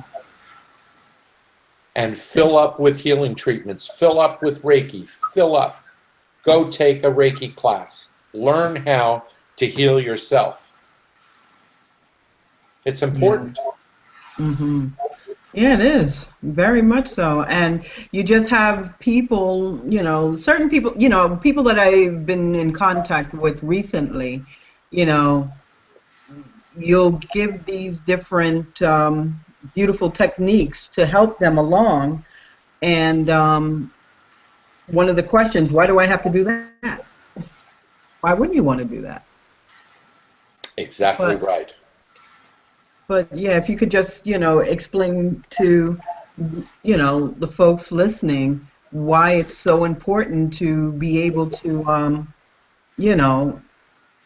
And fill up with healing treatments. Fill up with Reiki. Fill up. Go take a Reiki class. Learn how to heal yourself. It's important. Yeah. Mm-hmm. Yeah, it is. Very much so. And you just have people, you know, certain people, you know, people that I've been in contact with recently, you know, you'll give these different beautiful techniques to help them along. And one of the questions, why do I have to do that? Why wouldn't you want to do that? Exactly right. But yeah, if you could just, you know, explain to, you know, the folks listening why it's so important to be able to, you know,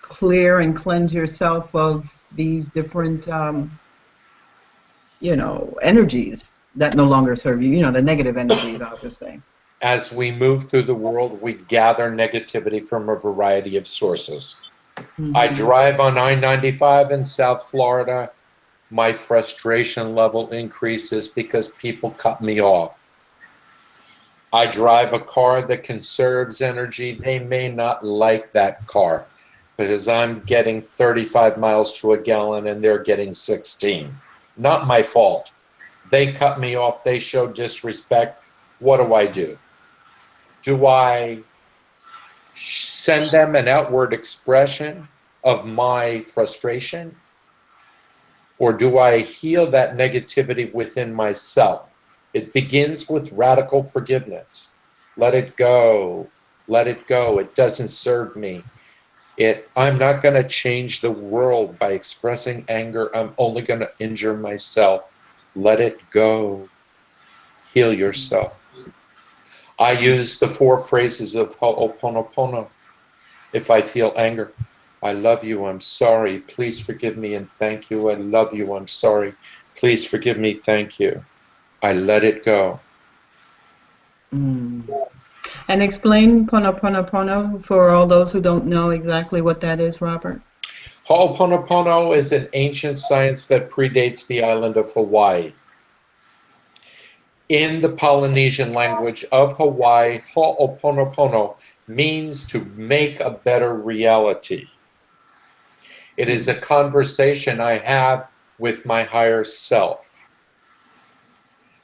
clear and cleanse yourself of these different energies that no longer serve you, the negative energies, I'll just say. As we move through the world, we gather negativity from a variety of sources. I drive on I-95 in South Florida. My frustration level increases because people cut me off. I drive a car that conserves energy. They may not like that car because I'm getting 35 miles to a gallon and they're getting 16. Not my fault. They cut me off. They show disrespect. What do? Do I send them an outward expression of my frustration? Or do I heal that negativity within myself? It begins with radical forgiveness. Let it go. Let it go. It doesn't serve me. I'm not going to change the world by expressing anger. I'm only going to injure myself. Let it go. Heal yourself. I use the 4 phrases of Ho'oponopono. If I feel anger, I love you, I'm sorry, please forgive me and thank you. I love you, I'm sorry, please forgive me, thank you. I let it go. And explain Ponoponopono for all those who don't know exactly what that is, Robert. Ho'oponopono is an ancient science that predates the island of Hawaii. In the Polynesian language of Hawaii, Ho'oponopono means to make a better reality. It is a conversation I have with my higher self.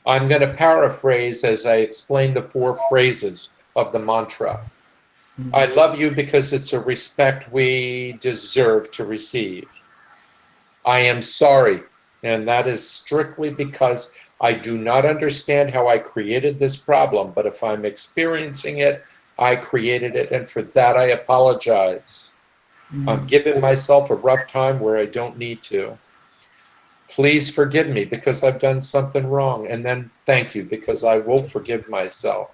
I'm going to paraphrase as I explain the 4 phrases of the mantra. I love you because it's a respect we deserve to receive. I am sorry, and that is strictly because I do not understand how I created this problem, but if I'm experiencing it, I created it, and for that I apologize. I'm giving myself a rough time where I don't need to. Please forgive me because I've done something wrong, and then thank you because I will forgive myself.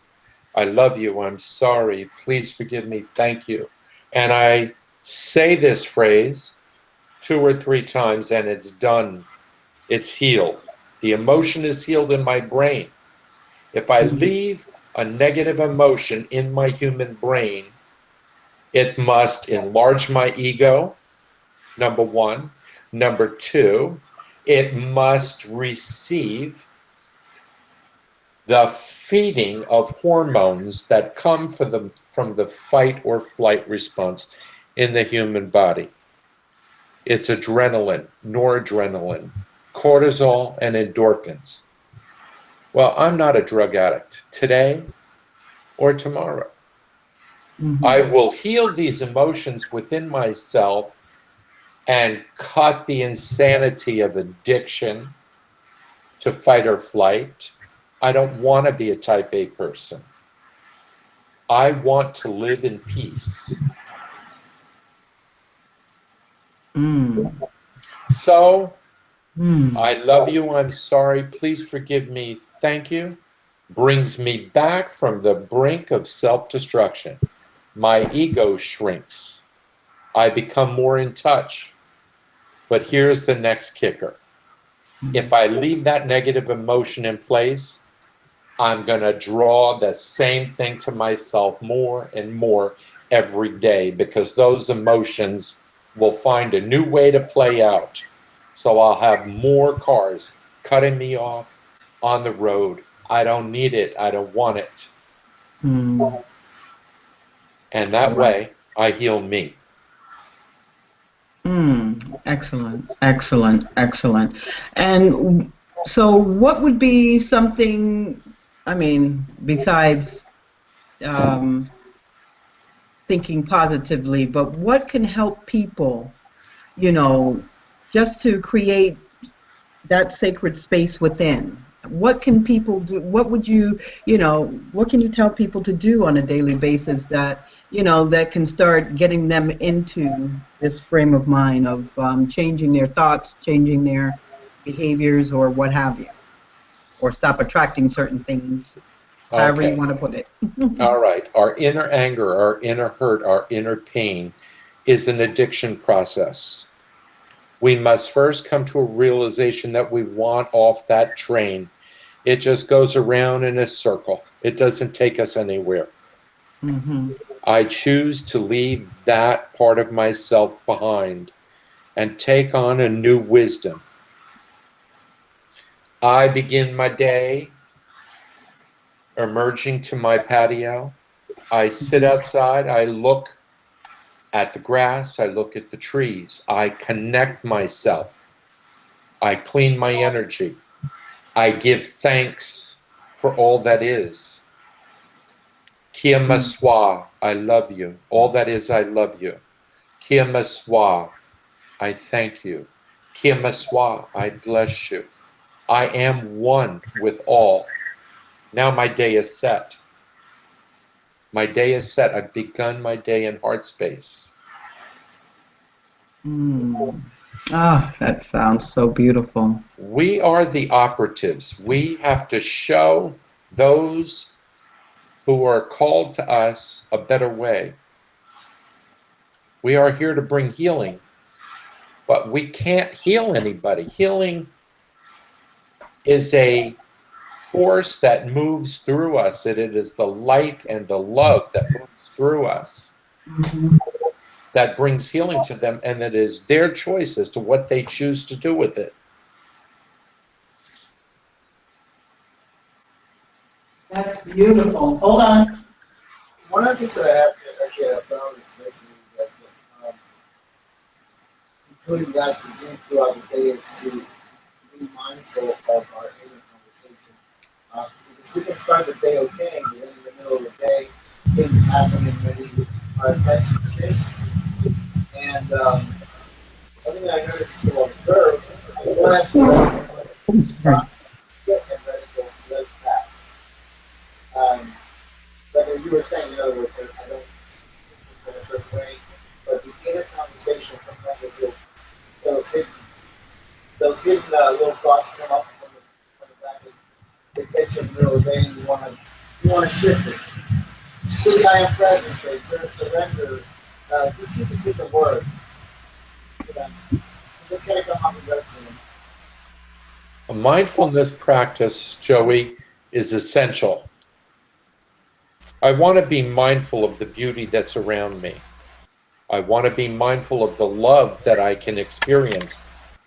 I love you, I'm sorry, please forgive me, thank you. And I say this phrase 2 or 3 times and it's done. It's healed. The emotion is healed in my brain. If I leave a negative emotion in my human brain, it must enlarge my ego, number 1. Number 2, it must receive the feeding of hormones that come from the fight or flight response in the human body. It's adrenaline, noradrenaline, cortisol, and endorphins. Well, I'm not a drug addict today or tomorrow. I will heal these emotions within myself and cut the insanity of addiction to fight or flight. I don't want to be a type A person. I want to live in peace. So, I love you, I'm sorry, please forgive me, thank you, brings me back from the brink of self-destruction. My ego shrinks. I become more in touch. But here's the next kicker. If I leave that negative emotion in place, I'm going to draw the same thing to myself more and more every day because those emotions will find a new way to play out. So I'll have more cars cutting me off on the road. I don't need it. I don't want it. And that way, I heal me. Excellent, excellent, excellent. And so what would be something, besides thinking positively, but what can help people, just to create that sacred space within? What can people do? What would what can you tell people to do on a daily basis that, that can start getting them into this frame of mind of changing their thoughts, changing their behaviors, or what have you, or stop attracting certain things, however you want to put it. All right. Our inner anger, our inner hurt, our inner pain is an addiction process. We must first come to a realization that we want off that train. It just goes around in a circle. It doesn't take us anywhere. Mm-hmm. I choose to leave that part of myself behind and take on a new wisdom. I begin my day emerging to my patio. I sit outside. I look at the grass. I look at the trees. I connect myself. I clean my energy. I give thanks for all that is. Kia Maswa, I love you. All that is, I love you. Kia Maswa, I thank you. Kia Maswa, I bless you. I am one with all. Now my day is set. My day is set. I've begun my day in heart space. Ah, that sounds so beautiful. We are the operatives. We have to show those who are called to us a better way. We are here to bring healing, but we can't heal anybody. Healing is a force that moves through us, and it is the light and the love that moves through us that brings healing to them, and it is their choice as to what they choose to do with it. That's beautiful. Hold on. One of the things that I have actually I found is basically that including that to do throughout the day is to be mindful of our inner conversation. Because we can start the day okay, but then in the middle of the day, things happen and maybe our attention shifts. And I think I noticed this on the curve. One has to Sorry. get and let it go, let it pass. Like what you were saying, in other words, I don't think in a certain way, but the inner conversation sometimes those hidden little thoughts come up from the back. It gets you in the middle of the day, and you want to shift it. To the I am present, say, surrender. Just use a simple word. Just gotta come up with that to them. A mindfulness practice, Joey, is essential. I want to be mindful of the beauty that's around me. I want to be mindful of the love that I can experience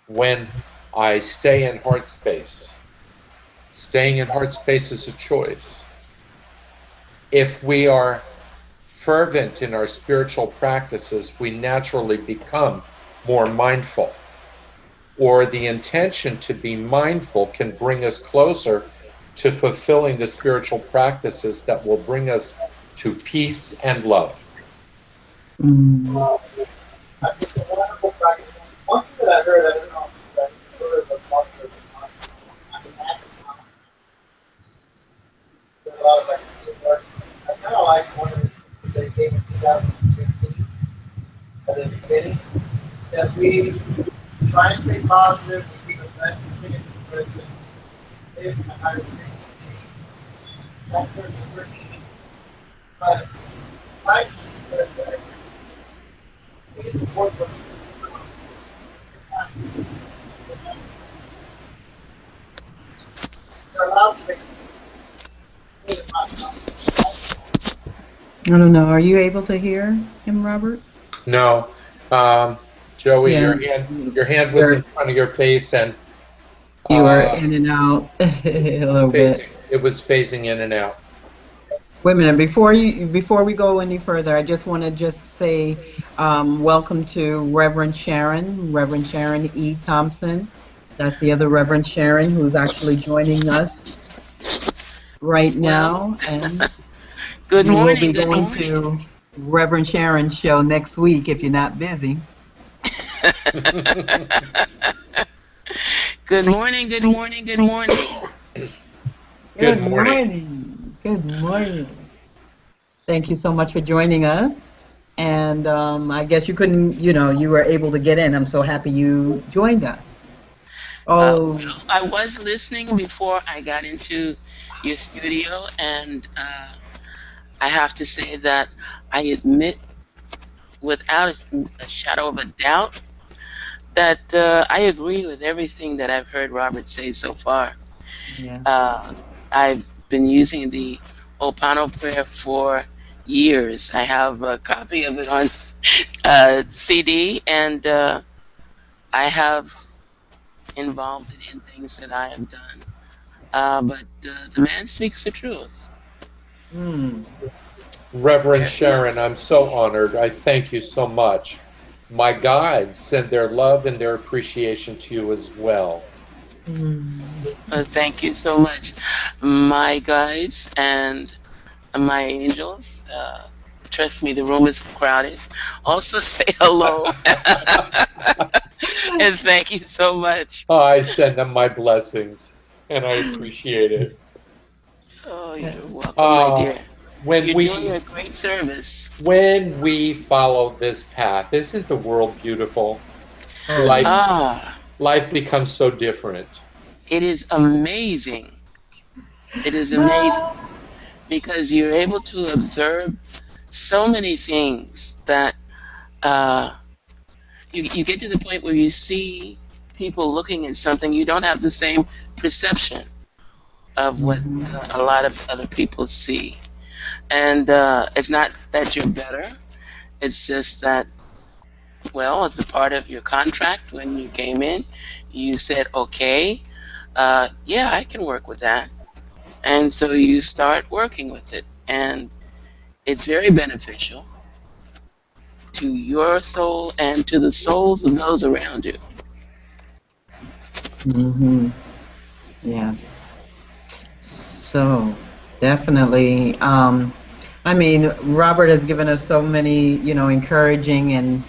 when I stay in heart space. Staying in heart space is a choice. If we are fervent in our spiritual practices, we naturally become more mindful. Or the intention to be mindful can bring us closer to fulfilling the spiritual practices that will bring us to peace and love. It's a wonderful practice. One thing that I heard, I don't know if you heard of the market there's a lot of academic work. I kind of like one of the speeches they gave in 2015 at the beginning, that we try and stay positive, we do the best to stay in the present, live in a higher frequency, center the work. But life's very good. I think it's important for they're allowed to make I don't know. Are you able to hear him, Robert? No, Joey, Yeah. your hand was in front of your face, and You are in and out a little bit. it was phasing in and out. Wait a minute. Before we go any further, I just want to say welcome to Reverend Sharon E. Thompson. That's the other Reverend Sharon who's actually joining us right now. And Good morning. We'll be going to Reverend Sharon's show next week if you're not busy. Good morning, good morning, good morning. Good morning. Good morning. Thank you so much for joining us. And I guess you couldn't, you were able to get in. I'm so happy you joined us. Well, I was listening before I got into your studio, and I have to say that I admit without a shadow of a doubt that I agree with everything that I've heard Robert say so far. Yeah. I've been using the Opano prayer for years. I have a copy of it on CD, and I have involved it in things that I have done. But the man speaks the truth. Mm. Reverend There Sharon, is. I'm so honored. I thank you so much. My guides send their love and their appreciation to you as well. Mm. Thank you so much. My guides and my angels, trust me, the room is crowded. Also say hello. And thank you so much. I send them my blessings, and I appreciate it. Oh, you're welcome, my Uh, dear. when You're doing we a great service. when we follow this path, isn't the world beautiful? Oh, Life yeah. life becomes so different. It is amazing. It is amazing because you're able to observe so many things that uh, you get to the point where you see people looking at something, you don't have the same perception of what Mhm. a lot of other people see. And it's not that you're better, it's just that, well, it's a part of your contract when you came in. You said, okay, yeah, I can work with that. And so you start working with it. And it's very beneficial to your soul and to the souls of those around you. Mhm. Yes. So definitely. I mean, Robert has given us so many, encouraging and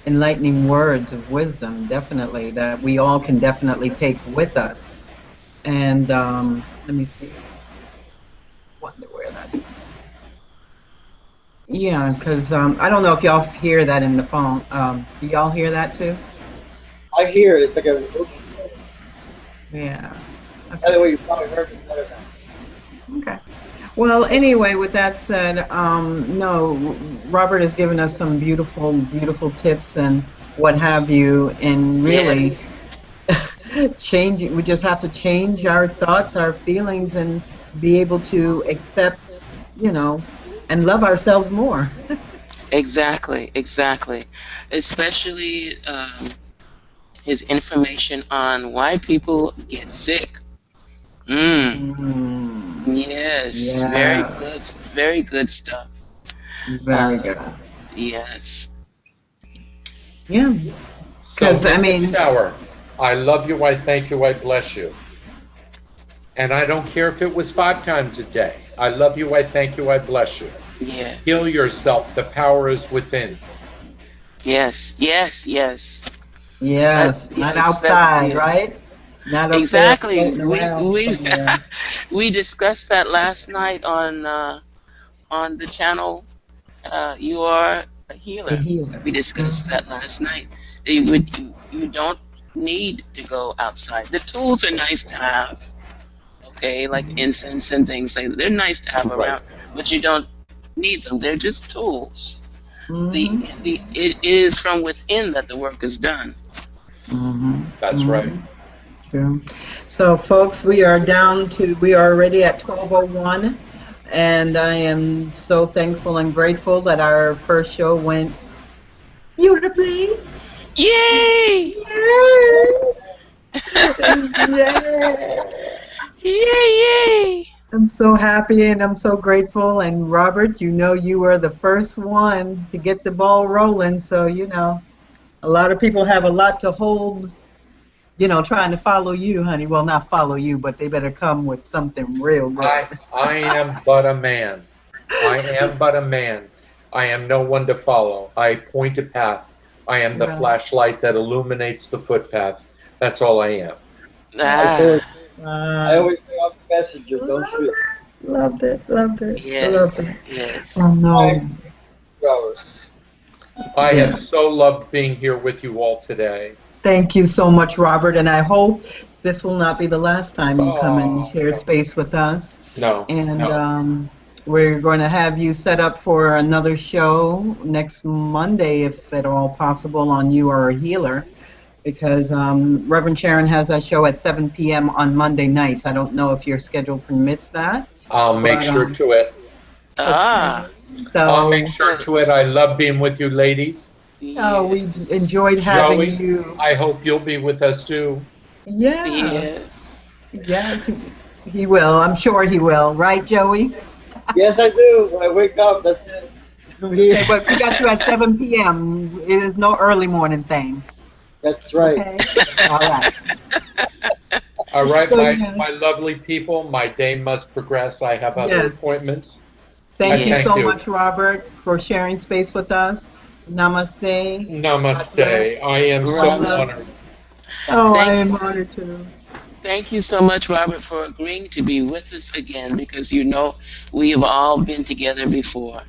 enlightening words of wisdom, definitely, that we all can definitely take with us. And let me see. Wonder where that's. Yeah, because I don't know if y'all hear that in the phone. Do y'all hear that too? I hear it. It's like an ocean wave. Yeah. By the way, you probably heard me better now. Okay. Well, anyway, with that said, no, Robert has given us some beautiful, beautiful tips and what have you, and really Yes, changing. We just have to change our thoughts, our feelings, and be able to accept, you know, and love ourselves more. exactly, exactly. Especially his information on why people get sick. Mm, Mm, yes, yes, very good stuff. very Uh, good. yes, Yeah, So because I in the mean, shower, I love you, I thank you, I bless you. And I don't care if it was 5 times a day. I love you, I thank you, I bless you. Heal yes, yourself. The power is within. yes, yes, yes. yes, not Yes, that's outside, yeah. right? Not up there Exactly. floating We around we somewhere. we discussed that last night on the channel. You are a A healer. healer. We discussed Mhm. that last night. You don't need to go outside. The tools are nice to have. Okay, like incense and things like that. They're nice to have Right. around, but you don't need them. They're just tools. Mhm. It is from within that the work is done. Mhm. That's right. Mhm. True. So, folks, we are already at 12:01, and I am so thankful and grateful that our first show went beautifully. Yay! Yay! Yeah. Yay! Yay! I'm so happy and I'm so grateful. And Robert, you were the first one to get the ball rolling. So, a lot of people have a lot to hold, trying to follow you, honey. Well, not follow you, but they better come with something real good. I am but a man. I am but a man. I am no one to follow. I point a path. I am the Right. flashlight that illuminates the footpath. That's all I am. I told Ah, you. I Uh, always say I'm the messenger. Don't shoot. loved it. Loved it. I yes, loved it. yes. Oh, Hi, no. Flowers. I Yeah. have so loved being here with you all today. Thank you so much, Robert. And I hope this will not be the last time you come and Oh, share space with us. no, And no. we're going to have you set up for another show next Monday, if at all possible, on You Are a Healer. because Reverend Sharon has a show at 7 p.m. on Monday nights. I don't know if your schedule permits that. I'll make But, sure to it. Ah, I'll So, make sure to it. I love being with you ladies. we yes. enjoyed having Joey, you. I hope you'll be with us too. Yeah. Yes. Yes, he will. I'm sure he will. Right, Joey? Yes, I do. When I wake up, that's it. Okay, but we got you at 7 p.m. It is no early morning thing. That's right. Okay? All right. All right, So, my, yeah. my lovely people, my day must progress. I have other Yes. appointments. Thank I you thank so you. much, Robert, for sharing space with us. Namaste. Namaste. I am so Robert. honored. Oh, I Thank am you. honored to. Thank you so much, Robert, for agreeing to be with us again because you know we have all been together before.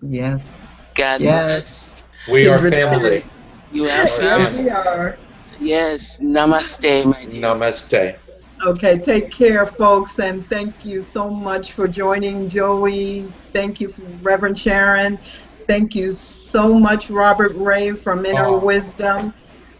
Yes. God Yes. bless. We are Kindred family. spirit. You are Yes, Yes, family. we are. Yes. Namaste, my dear. Namaste. Okay, take care, folks, and thank you so much for joining, Joey. Thank you, Reverend Sharon. Thank you so much, Robert Ray from Inner Oh. Wisdom.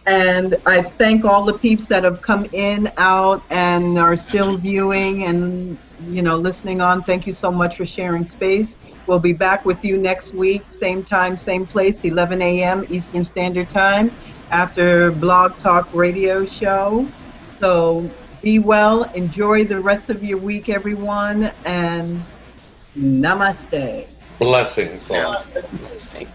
And I thank all the peeps that have come in, out, and are still viewing and, listening on. Thank you so much for sharing space. We'll be back with you next week, same time, same place, 11 a.m. Eastern Standard Time, after Blog Talk Radio Show. So be well. Enjoy the rest of your week, everyone, and namaste. Blessings all. Blessing.